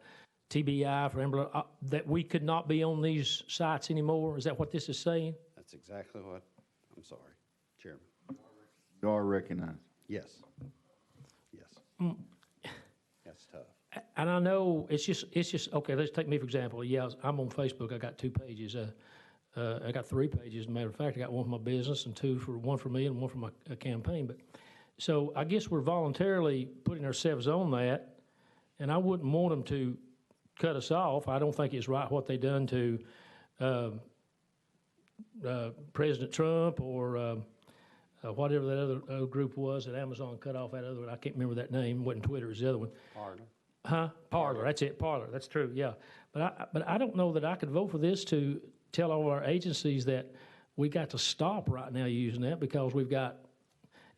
TBI for Amber, that we could not be on these sites anymore? Is that what this is saying? That's exactly what, I'm sorry, Chairman. You are recognized. Yes. That's tough. And I know it's just okay. Let's take me for example. Yeah, I'm on Facebook. I got 2 pages. I got 3 pages. As a matter of fact, I got one for my business and one for me and one for my campaign. But so I guess we're voluntarily putting ourselves on that, and I wouldn't want them to cut us off. I don't think it's right what they done to President Trump or whatever that other group was that Amazon cut off that other one. I can't remember that name. It wasn't Twitter, it was the other one. Parler. Parler. That's it, Parler. That's true, yeah. But I don't know that I could vote for this to tell all our agencies that we got to stop right now using that because we've got,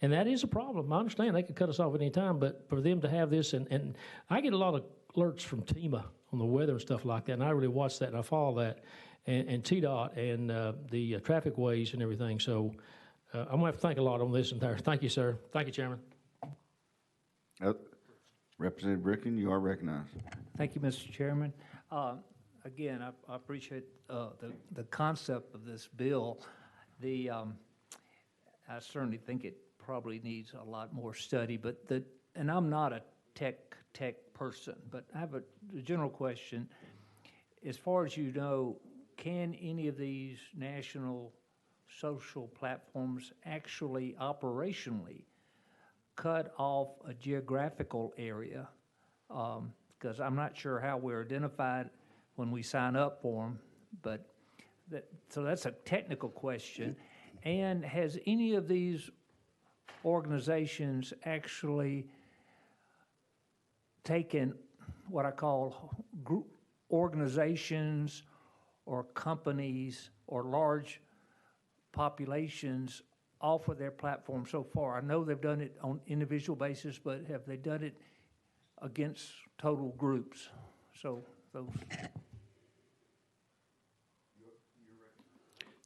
and that is a problem. I understand they could cut us off at any time, but for them to have this, and I get a lot of alerts from TEMA on the weather and stuff like that, and I really watch that and I follow that, and TDOT and the traffic ways and everything. So I'm going to have to think a lot on this and there. Thank you, sir. Thank you, Chairman. Representative Bricken, you are recognized. Thank you, Mr. Chairman. Again, I appreciate the concept of this bill. I certainly think it probably needs a lot more study, and I'm not a tech person, but I have a general question. As far as you know, can any of these national social platforms actually operationally cut off a geographical area? Because I'm not sure how we're identified when we sign up for them, so that's a technical question. And has any of these organizations actually taken what I call group organizations or companies or large populations off of their platform so far? I know they've done it on individual basis, but have they done it against total groups? So those.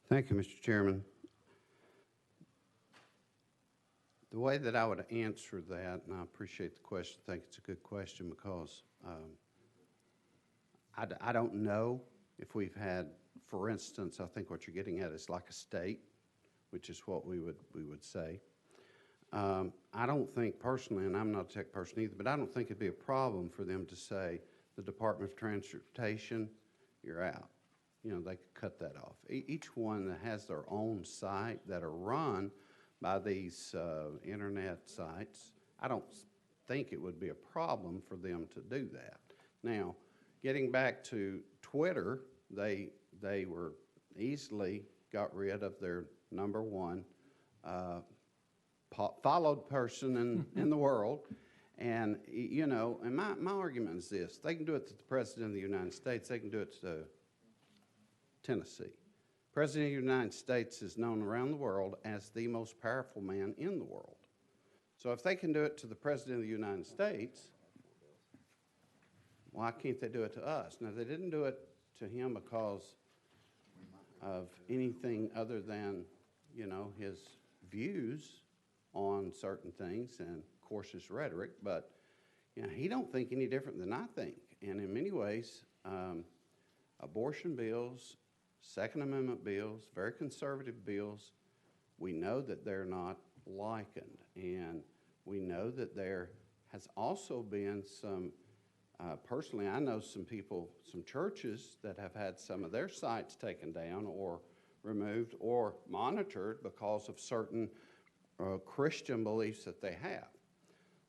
Thank you, Mr. Chairman. The way that I would answer that, and I appreciate the question, I think it's a good question because I don't know if we've had, for instance, I think what you're getting at is like a state, which is what we would say. I don't think personally, and I'm not a tech person either, but I don't think it'd be a problem for them to say, the Department of Transportation, you're out. They could cut that off. Each one that has their own site that are run by these internet sites, I don't think it would be a problem for them to do that. Now, getting back to Twitter, they were easily got rid of their number one followed person in the world. And, and my argument is this. They can do it to the President of the United States. They can do it to Tennessee. President of the United States is known around the world as the most powerful man in the world. So if they can do it to the President of the United States, why can't they do it to us? Now, they didn't do it to him because of anything other than, his views on certain things and, of course, his rhetoric. But, he don't think any different than I think. And in many ways, abortion bills, Second Amendment bills, very conservative bills, we know that they're not likened. And we know that there has also been some, personally, I know some people, some churches that have had some of their sites taken down or removed or monitored because of certain Christian beliefs that they have.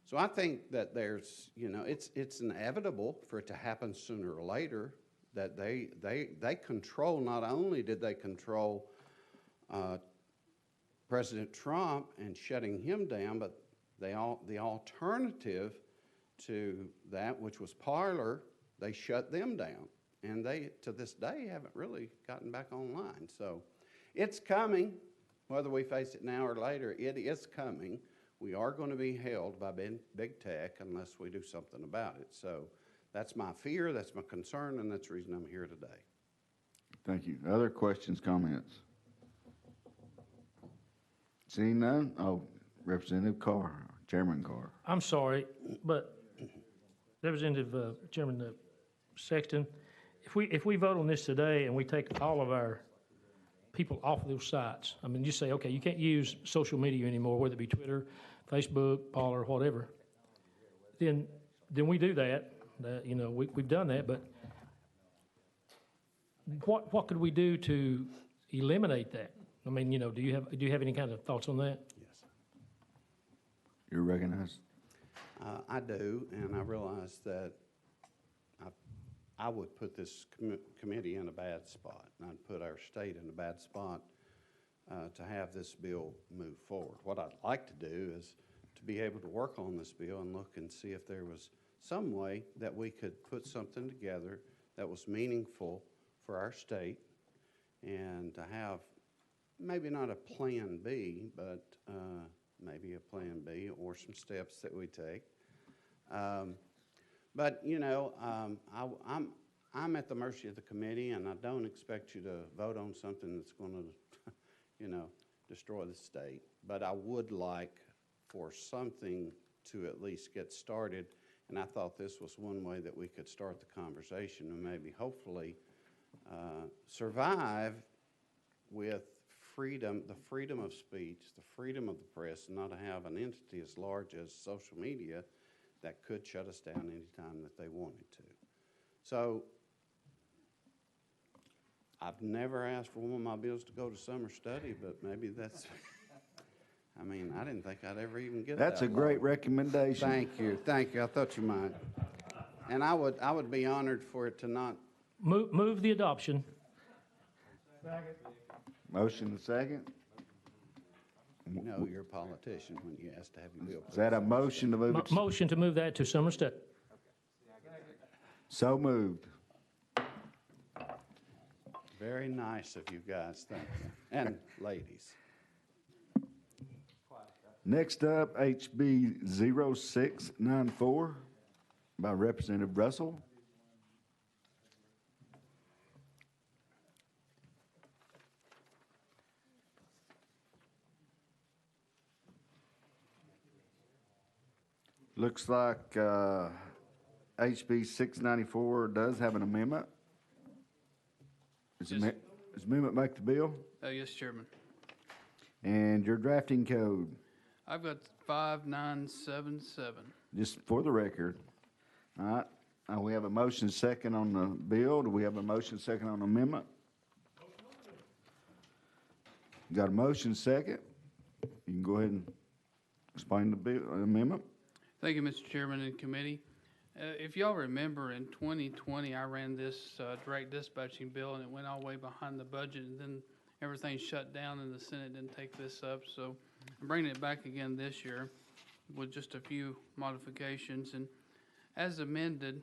So I think that there's, it's inevitable for it to happen sooner or later, that they control, not only did they control President Trump and shutting him down, but the alternative to that, which was Parler, they shut them down. And they, to this day, haven't really gotten back online. So it's coming, whether we face it now or later, it is coming. We are going to be held by big tech unless we do something about it. So that's my fear, that's my concern, and that's the reason I'm here today. Thank you. Other questions, comments? Seeing none, Representative Carr, Chairman Carr. I'm sorry, but Representative Chairman Sexton, if we vote on this today and we take all of our people off of those sites, I mean, you say, okay, you can't use social media anymore, whether it be Twitter, Facebook, Parler, whatever, then we do that. We've done that, but what could we do to eliminate that? I mean, do you have any kind of thoughts on that? Yes. You're recognized. I do, and I realize that I would put this committee in a bad spot, and I'd put our state in a bad spot to have this bill move forward. What I'd like to do is to be able to work on this bill and look and see if there was some way that we could put something together that was meaningful for our state, and to have maybe not a plan B, but maybe a plan B or some steps that we take. But I'm at the mercy of the committee, and I don't expect you to vote on something that's going to, destroy the state. But I would like for something to at least get started, and I thought this was one way that we could start the conversation and maybe hopefully survive with freedom, the freedom of speech, the freedom of the press, and not to have an entity as large as social media that could shut us down anytime that they wanted to. So I've never asked for one of my bills to go to summer study, but maybe that's, I didn't think I'd ever even get that. That's a great recommendation. Thank you. I thought you might. And I would be honored for it to not. Move the adoption. Motion and second. You know you're a politician when you ask to have your bill. Is that a motion to move it? Motion to move that to summer study. So moved. Very nice of you guys, thank you. And ladies. Next up, HB 0694 by Representative Russell. Looks like HB 694 does have an amendment. Does amendment make the bill? Yes, Chairman. And your drafting code, I've got 5977. just for the record. All right, we have a motion second on the bill. Do we have a motion second on the amendment? Got a motion second? You can go ahead and explain the bill, amendment. Thank you, Mr. Chairman and committee. If y'all remember, in 2020, I ran this direct dispatching bill, and it went all the way behind the budget, and then everything shut down, and the Senate didn't take this up. So I'm bringing it back again this year with just a few modifications. And as amended,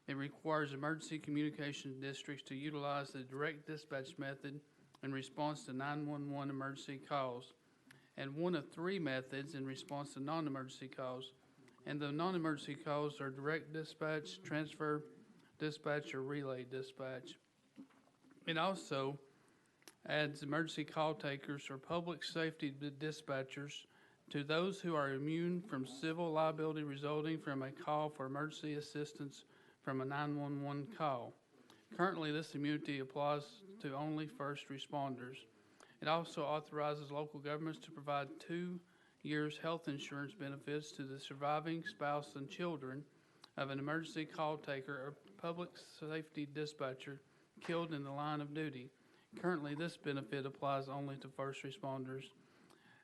it requires emergency communication districts to utilize the direct dispatch method in response to 911 emergency calls, and one of three methods in response to non-emergency calls. And the non-emergency calls are direct dispatch, transfer dispatch, or relay dispatch. It also adds emergency call takers or public safety dispatchers to those who are immune from civil liability resulting from a call for emergency assistance from a 911 call. Currently, this immunity applies to only first responders. It also authorizes local governments to provide 2 years health insurance benefits to the surviving spouse and children of an emergency call taker or public safety dispatcher killed in the line of duty. Currently, this benefit applies only to first responders.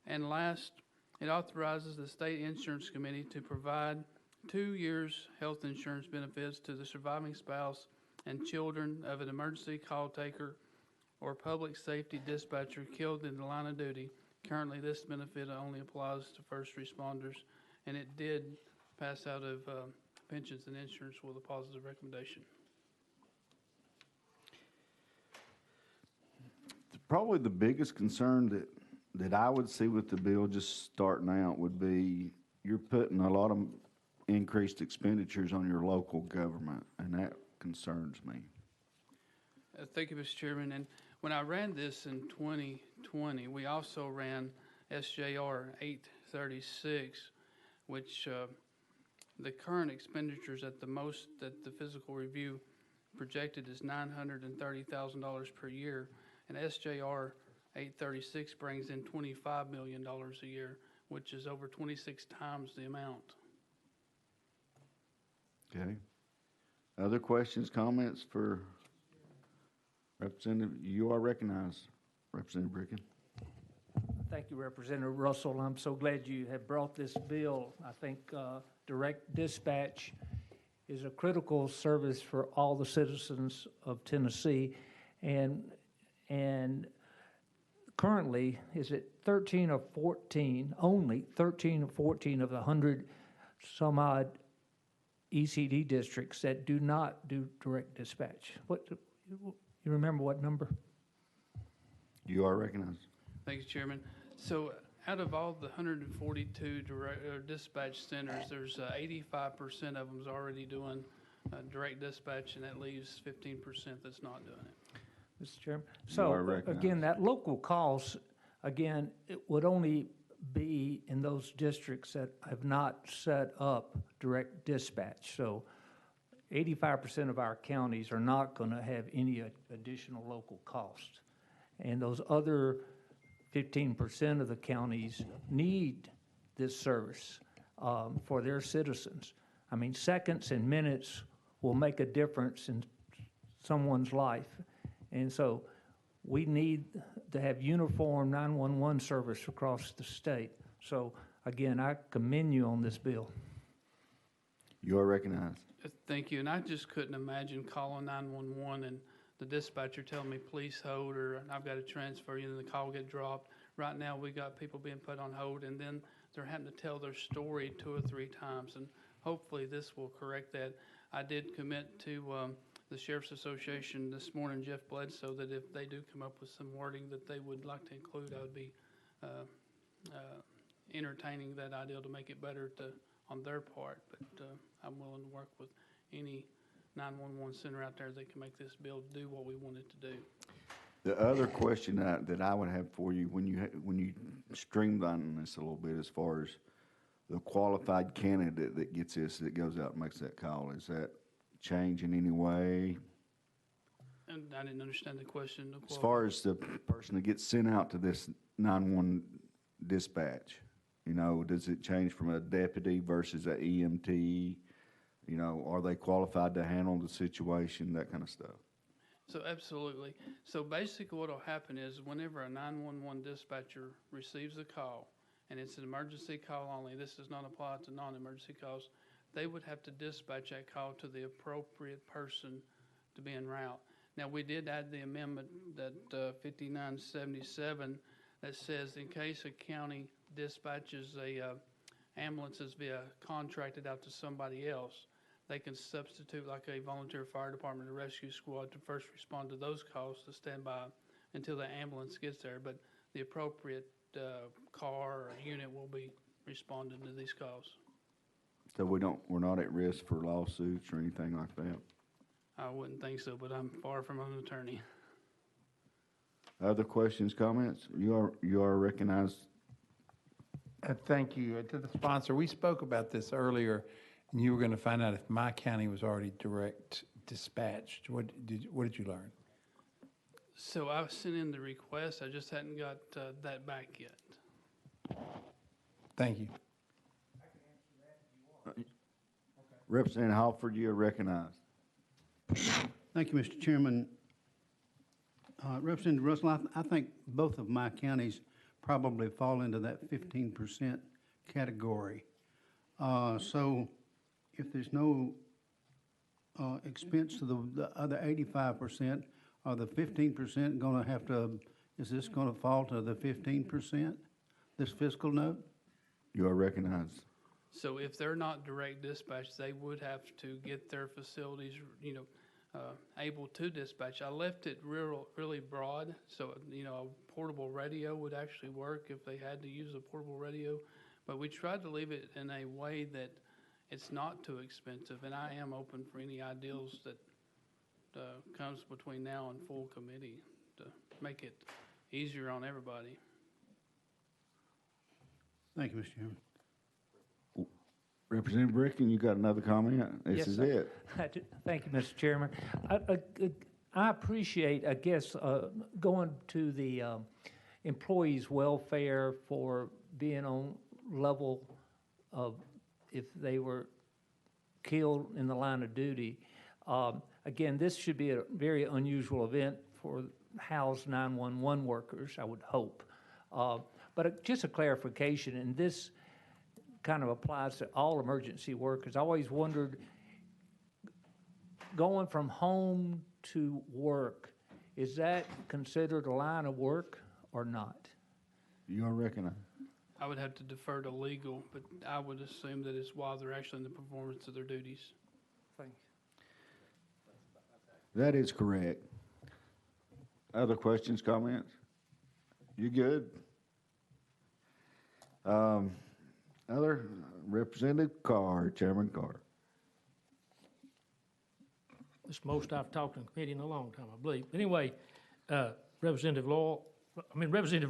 And last, It authorizes the State Insurance Committee to provide 2 years' health insurance benefits to the surviving spouse and children of an emergency call taker or public safety dispatcher killed in the line of duty. Currently, this benefit only applies to first responders, and it did pass out of pensions and insurance with a positive recommendation. Probably the biggest concern that I would see with the bill just starting out would be you're putting a lot of increased expenditures on your local government, and that concerns me. Thank you, Mr. Chairman. And when I ran this in 2020, we also ran SJR 836, which the current expenditures at the most that the physical review projected is $930,000 per year, and SJR 836 brings in $25 million a year, which is over 26 times the amount. Okay. Other questions, comments for Representative? You are recognized, Representative Bricken. Thank you, Representative Russell. I'm so glad you have brought this bill. I think direct dispatch is a critical service for all the citizens of Tennessee, and currently, is it 13 or 14, only 13 or 14 of the 100 some odd ECD districts that do not do direct dispatch? What, you remember what number? You are recognized. Thank you, Chairman. So out of all the 142 dispatch centers, there's 85% of them's already doing direct dispatch, and that leaves 15% that's not doing it. Mr. Chairman. You are So, recognized. again, that local cost, again, it would only be in those districts that have not set up direct dispatch. So 85% of our counties are not going to have any additional local cost. And those other 15% of the counties need this service for their citizens. I mean, seconds and minutes will make a difference in someone's life. And so we need to have uniform 911 service across the state. So again, I commend you on this bill. You are recognized. Thank you. And I just couldn't imagine calling 911 and the dispatcher telling me, please hold, or I've got to transfer you, and the call get dropped. Right now, we got people being put on hold, and then they're having to tell their story 2 or 3 times. And hopefully this will correct that. I did commit to the Sheriff's Association this morning, Jeff Bledsoe, that if they do come up with some wording that they would like to include, I would be entertaining that idea to make it better on their part. But I'm willing to work with any 911 center out there that can make this bill do what we want it to do. The other question that I would have for you, when you streamline this a little bit as far as the qualified candidate that gets this, that goes out and makes that call, is that change in any way? And I didn't understand the question. As far as the person that gets sent out to this 911 dispatch, you know, does it change from a deputy versus a EMT? You know, are they qualified to handle the situation, that kind of stuff? So absolutely. So basically what will happen is whenever a 911 dispatcher receives a call, and it's an emergency call only, this does not apply to non-emergency calls, they would have to dispatch that call to the appropriate person to be en route. Now, we did add the amendment that 5977 that says in case a county dispatches ambulances via contracted out to somebody else, they can substitute like a volunteer fire department or rescue squad to first respond to those calls to stand by until the ambulance gets there. But the appropriate car or unit will be responding to these calls. So we're not at risk for lawsuits or anything like that? I wouldn't think so, but I'm far from an attorney. Other questions, comments? You are recognized. Thank you. To the sponsor, we spoke about this earlier, and you were going to find out if my county was already direct dispatched. What did you learn? So I sent in the request. I just hadn't got that back yet. Thank you. Representative Halford, you are recognized. Thank you, Mr. Chairman. Representative Russell, I think both of my counties probably fall into that 15% category. So if there's no expense to the other 85%, are the 15% going to have to, is this going to fall to the 15%, this fiscal note? You are recognized. So if they're not direct dispatch, they would have to get their facilities, able to dispatch. I left it really broad, so, a portable radio would actually work if they had to use a portable radio. But we tried to leave it in a way that it's not too expensive, and I am open for any ideals that comes between now and full committee to make it easier on everybody. Thank you, Mr. Chairman. Representative Bricken, you got another comment? This Yes, is sir. it. Thank you, Mr. Chairman. I appreciate, I guess, going to the employees' welfare for being on level of if they were killed in the line of duty. Again, this should be a very unusual event for house 911 workers, I would hope. But just a clarification, and this kind of applies to all emergency workers. I always wondered, going from home to work, is that considered a line of work or not? You are recognized. I would have to defer to legal, but I would assume that it's while they're actually in the performance of their duties. Thank you. That is correct. Other questions, comments? You good? Other Representative Carr, Chairman Carr. This is the most I've talked in committee in a long time, I believe. Anyway, Representative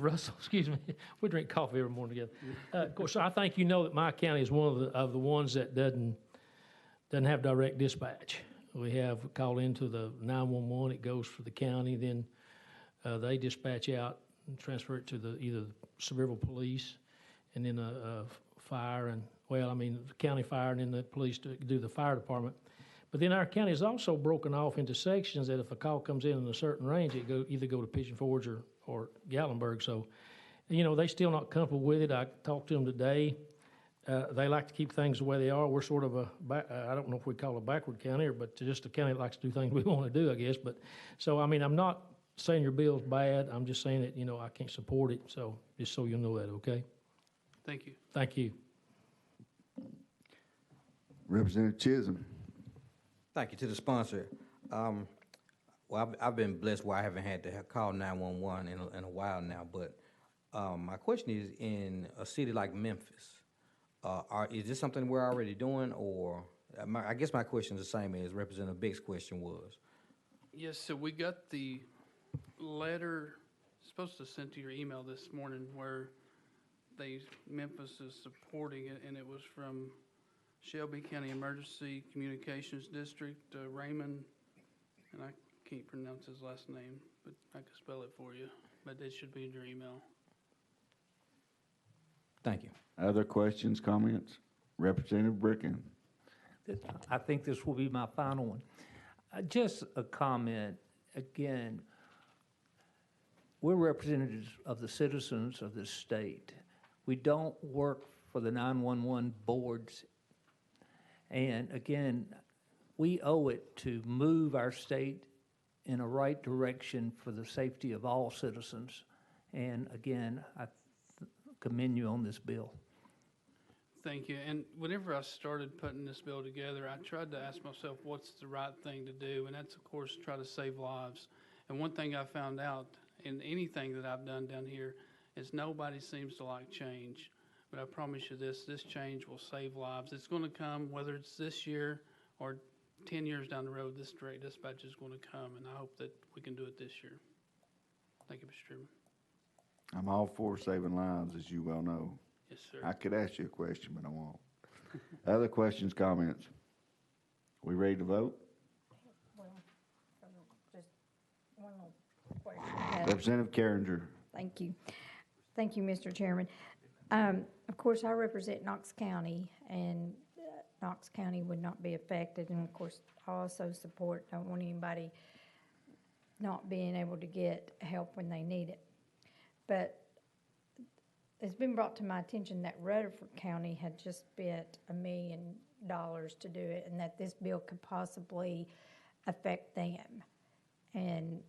Russell, excuse me, we drink coffee every morning together. Of course, I think you know that my county is one of the ones that doesn't have direct dispatch. We have called into the 911, it goes for the county, then they dispatch out and transfer it to either the Sevierville Police and then fire and, the county fire and then the police to do the fire department. But then our county is also broken off into sections that if a call comes in a certain range, it either go to Pigeon Forge or Gatlinburg. So, they still not comfortable with it. I talked to them today. They like to keep things the way they are. We're sort of I don't know if we call it a backward county, but just a county that likes to do things we want to do, I guess. But, so, I'm not saying your bill's bad. I'm just saying that, I can't support it. So, just so you know that, okay? Thank you. Thank you. Representative Chisholm. Thank you to the sponsor. Well, I've been blessed where I haven't had to call 911 in a while now, but my question is, in a city like Memphis, is this something we're already doing, or I guess my question is the same as Representative Bick's question was. Yes, so we got the letter, supposed to send to your email this morning, where Memphis is supporting it, and it was from Shelby County Emergency Communications District, Raymond, and I can't pronounce his last name, but I can spell it for you, but it should be in your email. Thank you. Other questions, comments? Representative Bricken. I think this will be my final one. Just a comment, again, we're representatives of the citizens of this state. We don't work for the 911 boards. And again, we owe it to move our state in a right direction for the safety of all citizens. And again, I commend you on this bill. Thank you. And whenever I started putting this bill together, I tried to ask myself, what's the right thing to do? And that's, of course, try to save lives. And one thing I found out in anything that I've done down here is nobody seems to like change. But I promise you this change will save lives. It's going to come, whether it's this year or 10 years down the road, this direct dispatch is going to come, and I hope that we can do it this year. Thank you, Mr. Chairman. I'm all for saving lives, as you well know. Yes, sir. I could ask you a question, but I won't. Other questions, comments? We ready to vote? Well, just one more question. Representative Carringer. Thank you. Thank you, Mr. Chairman. Of course, I represent Knox County, and Knox County would not be affected. And of course, I also don't want anybody not being able to get help when they need it. But it's been brought to my attention that Rutherford County had just spent $1 million to do it, and that this bill could possibly affect them. And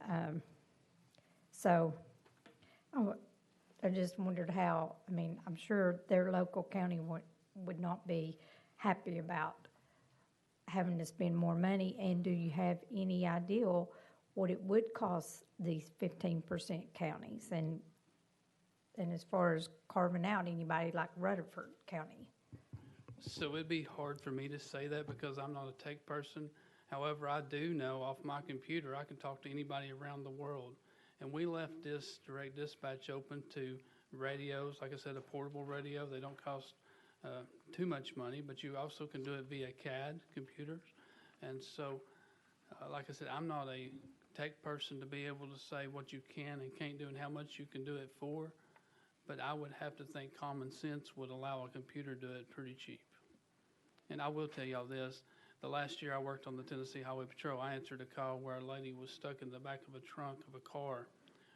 so I just wondered how, I mean, I'm sure their local county would not be happy about having to spend more money. And do you have any idea what it would cost these 15% counties? And as far as carving out anybody like Rutherford County? So it'd be hard for me to say that because I'm not a tech person. However, I do know off my computer I can talk to anybody around the world. And we left this direct dispatch open to radios. Like I said, a portable radio. They don't cost too much money, but you also can do it via CAD computers. And so, like I said, I'm not a tech person to be able to say what you can and can't do and how much you can do it for. But I would have to think common sense would allow a computer to do it pretty cheap. And I will tell y'all this, the last year I worked on the Tennessee Highway Patrol, I answered a call where a lady was stuck in the back of a trunk of a car.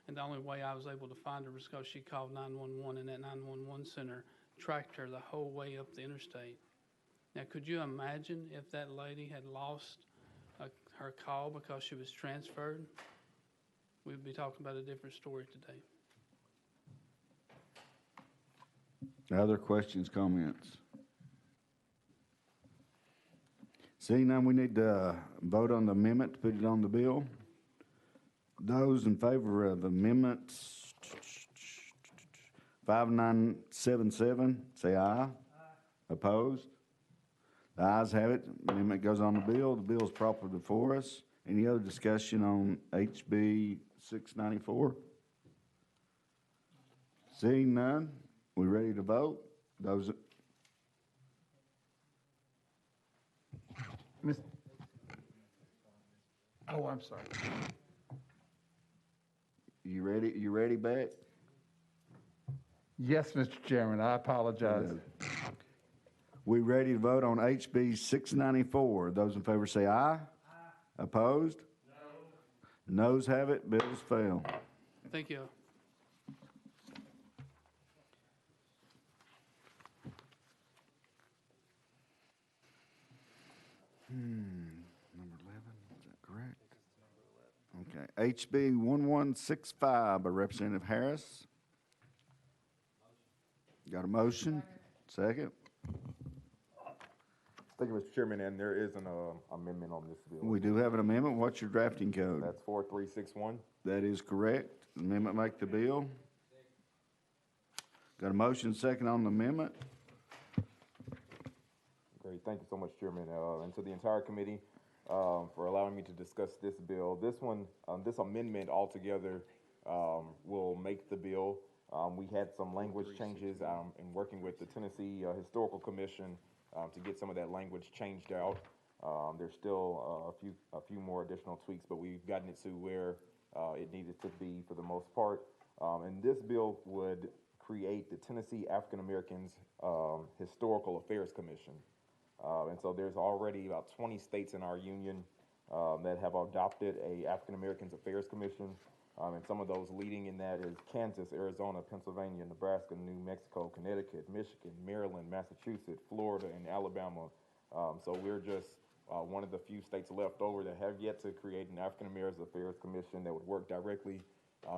And the only way I was able to find her was because she called 911, and that 911 center tracked her the whole way up the interstate. Now, could you imagine if that lady had lost her call because she was transferred? We'd be talking about a different story today. Other questions, comments? Seeing none, we need to vote on the amendment to put it on the bill. Those in favor of amendments 5977, say aye. Opposed? The ayes have it. Amendment goes on the bill. The bill is proper before us. Any other discussion on HB 694? Seeing none, we ready to vote? Those. Oh, I'm sorry. You ready? You ready, Beck? Yes, Mr. Chairman, I apologize. We ready to vote on HB 694. Those in favor say aye. Aye. Opposed? No. Noes have it. Bills fail. Thank you. Number 11, is that correct? Okay. HB 1165 by Representative Harris. Got a motion? Second? Thank you, Mr. Chairman, and there is an amendment on this bill. We do have an amendment. What's your drafting code? That's 4361. That is correct. Amendment make the bill. Got a motion second on the amendment. Great, thank you so much, Chairman, and to the entire committee for allowing me to discuss this bill. This one, this amendment altogether will make the bill. We had some language changes in working with the Tennessee Historical Commission to get some of that language changed out. There's still a few more additional tweaks, but we've gotten it to where it needed to be for the most part. And this bill would create the Tennessee African Americans Historical Affairs Commission. And so there's already about 20 states in our union that have adopted a African Americans Affairs Commission. And some of those leading in that is Kansas, Arizona, Pennsylvania, Nebraska, New Mexico, Connecticut, Michigan, Maryland, Massachusetts, Florida, and Alabama. So we're just one of the few states left over that have yet to create an African Americans Affairs Commission that would work directly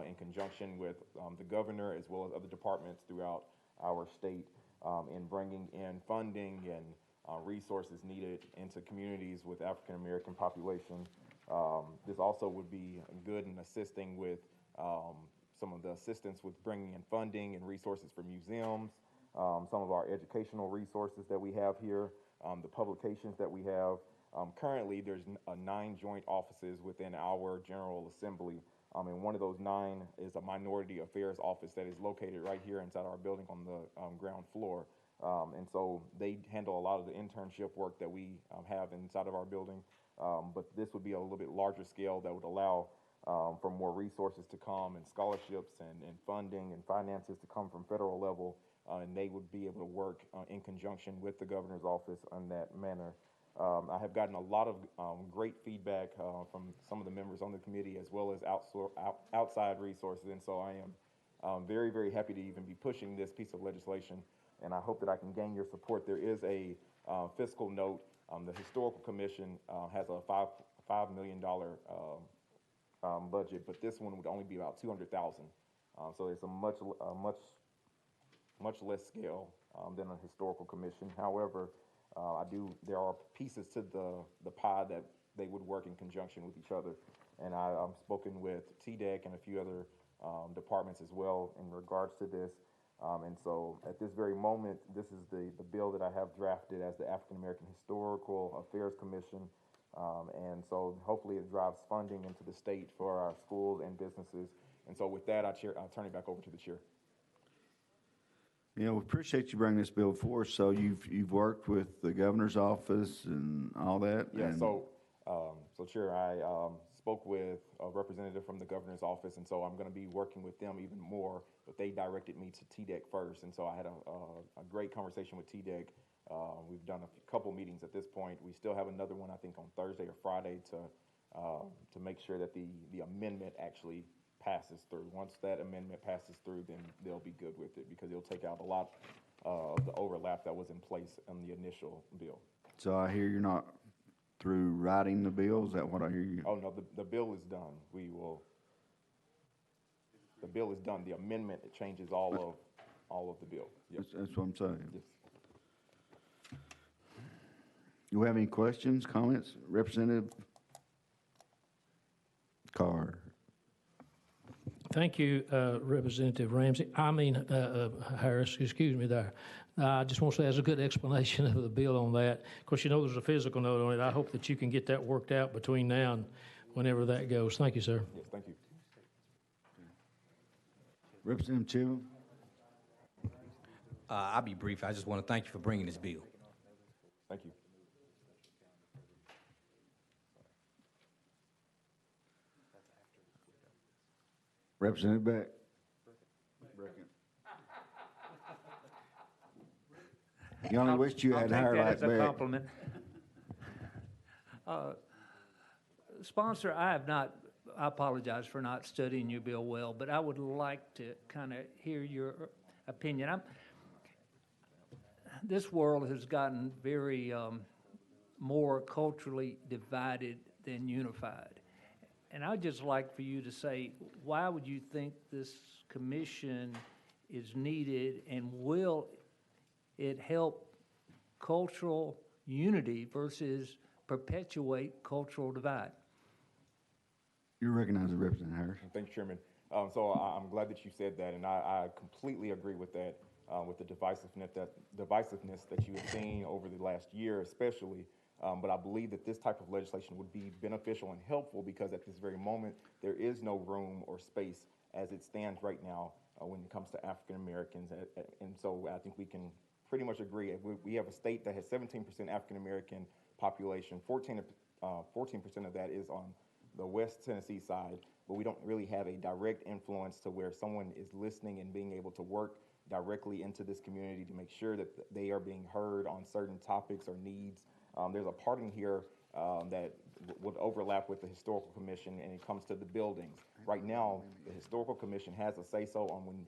in conjunction with the governor as well as other departments throughout our state in bringing in funding and resources needed into communities with African American population. This also would be good in assisting with some of the assistance with bringing in funding and resources for museums, some of our educational resources that we have here, the publications that we have. Currently, there's 9 joint offices within our General Assembly, and one of those 9 is a Minority Affairs office that is located right here inside our building on the ground floor. And so they handle a lot of the internship work that we have inside of our building. But this would be a little bit larger scale that would allow for more resources to come and scholarships and funding and finances to come from federal level. And they would be able to work in conjunction with the governor's office in that manner. I have gotten a lot of great feedback from some of the members on the committee as well as outside resources. And so I am very, very happy to even be pushing this piece of legislation, and I hope that I can gain your support. There is a fiscal note. The Historical Commission has a $5 million budget, but this one would only be about 200,000. So it's a much less scale than a Historical Commission. However, there are pieces to the pie that they would work in conjunction with each other. And I've spoken with TDEC and a few other departments as well in regards to this. And so at this very moment, this is the bill that I have drafted as the African American Historical Affairs Commission. And so hopefully it drives funding into the state for our schools and businesses. And so with that, I'll turn it back over to the chair. Yeah, we appreciate you bringing this bill forward. So you've worked with the governor's office and all that? Yeah, and so Chair, I spoke with a representative from the governor's office, and so I'm going to be working with them even more, but they directed me to TDEC first, and so I had a great conversation with TDEC. We've done a couple meetings at this point. We still have another one, I think, on Thursday or Friday to make sure that the amendment actually passes through. Once that amendment passes through, then they'll be good with it because it'll take out a lot of the overlap that was in place on the initial bill. So I hear you're not through writing the bill? Is that what I hear you? Oh, no, the bill is done. The bill is done. The amendment, it changes all of the bill. Yes. That's what I'm saying. Yes. You have any questions, comments? Representative Carr. Thank you, Representative Harris, excuse me there. I just want to say that's a good explanation of the bill on that. Of course, you know there's a physical note on it. I hope that you can get that worked out between now and whenever that goes. Thank you, sir. Yes, thank you. Representative Chivin. I'll be brief. I just want to thank you for bringing this bill. Thank you. Representative Beck. You only wished you had hair like I'll take that as a Beck. compliment. Sponsor, I apologize for not studying your bill well, but I would like to kind of hear your opinion. This world has gotten very more culturally divided than unified. And I'd just like for you to say, why would you think this commission is needed, and will it help cultural unity versus perpetuate cultural divide? You're recognized, Representative Harris. Thank you, Chairman. So I'm glad that you said that, and I completely agree with that, with the divisiveness that you have seen over the last year especially. But I believe that this type of legislation would be beneficial and helpful because at this very moment, there is no room or space as it stands right now when it comes to African Americans. And so I think we can pretty much agree. We have a state that has 17% African American population, 14% of that is on the West Tennessee side, but we don't really have a direct influence to where someone is listening and being able to work directly into this community to make sure that they are being heard on certain topics or needs. There's a part in here that would overlap with the Historical Commission, and it comes to the buildings. Right now, the Historical Commission has a say-so on when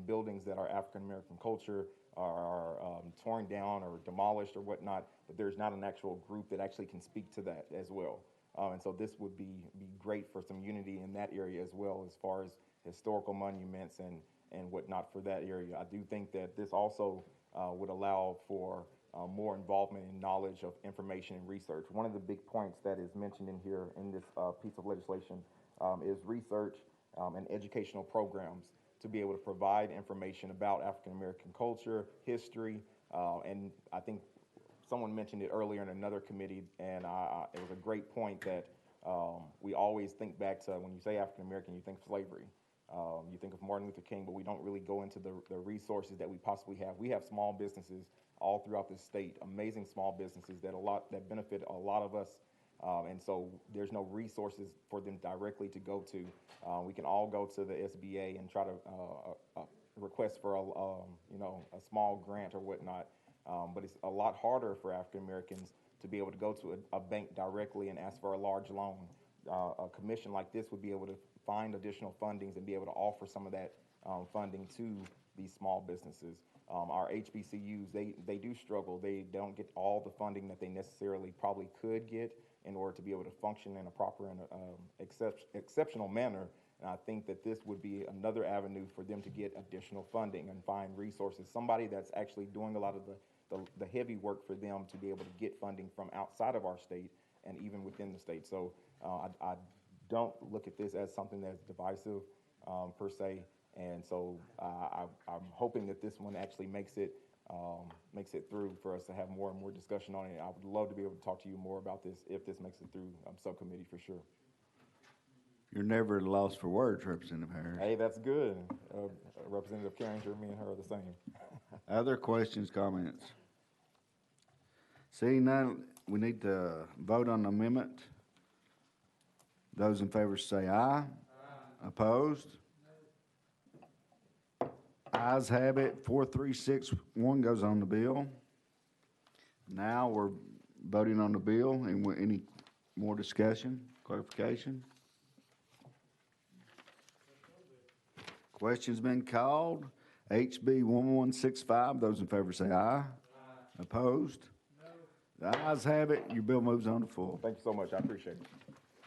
buildings that are African American culture are torn down or demolished or whatnot, but there's not an actual group that actually can speak to that as well. And so this would be great for some unity in that area as well, as far as historical monuments and whatnot for that area. I do think that this also would allow for more involvement in knowledge of information and research. One of the big points that is mentioned in here in this piece of legislation is research and educational programs to be able to provide information about African American culture, history, and I think someone mentioned it earlier in another committee, and it was a great point that we always think back to when you say African American, you think slavery. You think of Martin Luther King, but we don't really go into the resources that we possibly have. We have small businesses all throughout the state, amazing small businesses that benefit a lot of us, and so there's no resources for them directly to go to. We can all go to the SBA and try to request for a small grant or whatnot, but it's a lot harder for African Americans to be able to go to a bank directly and ask for a large loan. A commission like this would be able to find additional fundings and be able to offer some of that funding to these small businesses. Our HBCUs, they do struggle. They don't get all the funding that they necessarily probably could get in order to be able to function in a proper and exceptional manner. And I think that this would be another avenue for them to get additional funding and find resources. Somebody that's actually doing a lot of the heavy work for them to be able to get funding from outside of our state and even within the state. So I don't look at this as something that's divisive per se. And so I'm hoping that this one actually makes it through for us to have more and more discussion on it. I would love to be able to talk to you more about this if this makes it through subcommittee for sure. You're never at a loss for words, Representative Harris. Hey, that's good. Representative Carringer, me and her are the same. Other questions, comments? Seeing none, we need to vote on the amendment. Those in favor say aye. Aye. Opposed? Ayes have it. 4361 goes on the bill. Now we're voting on the bill. And any more discussion, clarification? Question's been called. HB 1165. Those in favor say aye. Aye. Opposed? No. The ayes have it. Your bill moves on to full. Thank you so much. I appreciate it.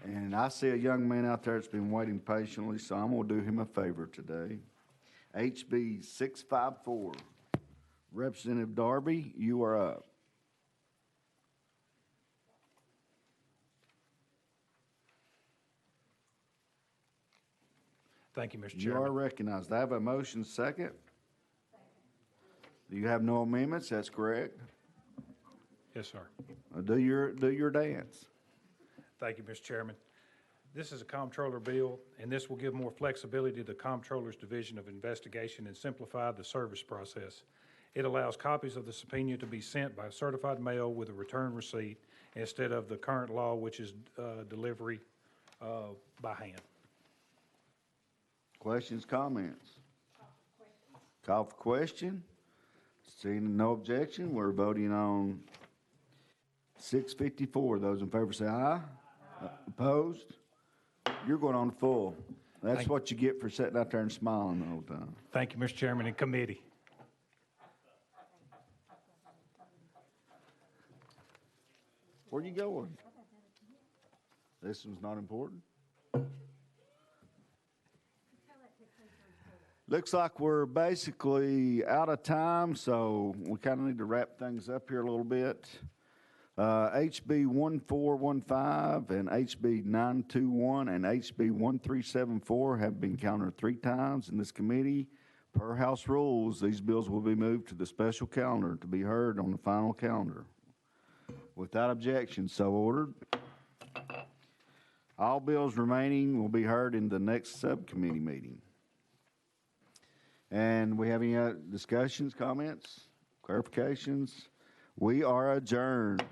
And I see a young man out there that's been waiting patiently, so I'm going to do him a favor today. HB 654. Representative Darby, you are up. Thank you, Mr. You Chairman. are recognized. I have a motion second. Do you have no amendments? That's correct. Yes, sir. Do your dance. Thank you, Mr. Chairman. This is a comptroller bill, and this will give more flexibility to the comptroller's Division of Investigation and simplify the service process. It allows copies of the subpoena to be sent by certified mail with a return receipt instead of the current law, which is delivery by hand. Questions, comments? Call for question. Seeing no objection, we're voting on 654. Those in favor say aye. Opposed? You're going on full. That's what you get for sitting out there and smiling the whole time. Thank you, Mr. Chairman and committee. Where are you going? This one's not important? Looks like we're basically out of time, so we kind of need to wrap things up here a little bit. HB 1415 and HB 921 and HB 1374 have been countered 3 times in this committee. Per House rules, these bills will be moved to the special calendar to be heard on the final calendar. Without objection, so ordered. All bills remaining will be heard in the next subcommittee meeting. And we have any discussions, comments, clarifications? We are adjourned.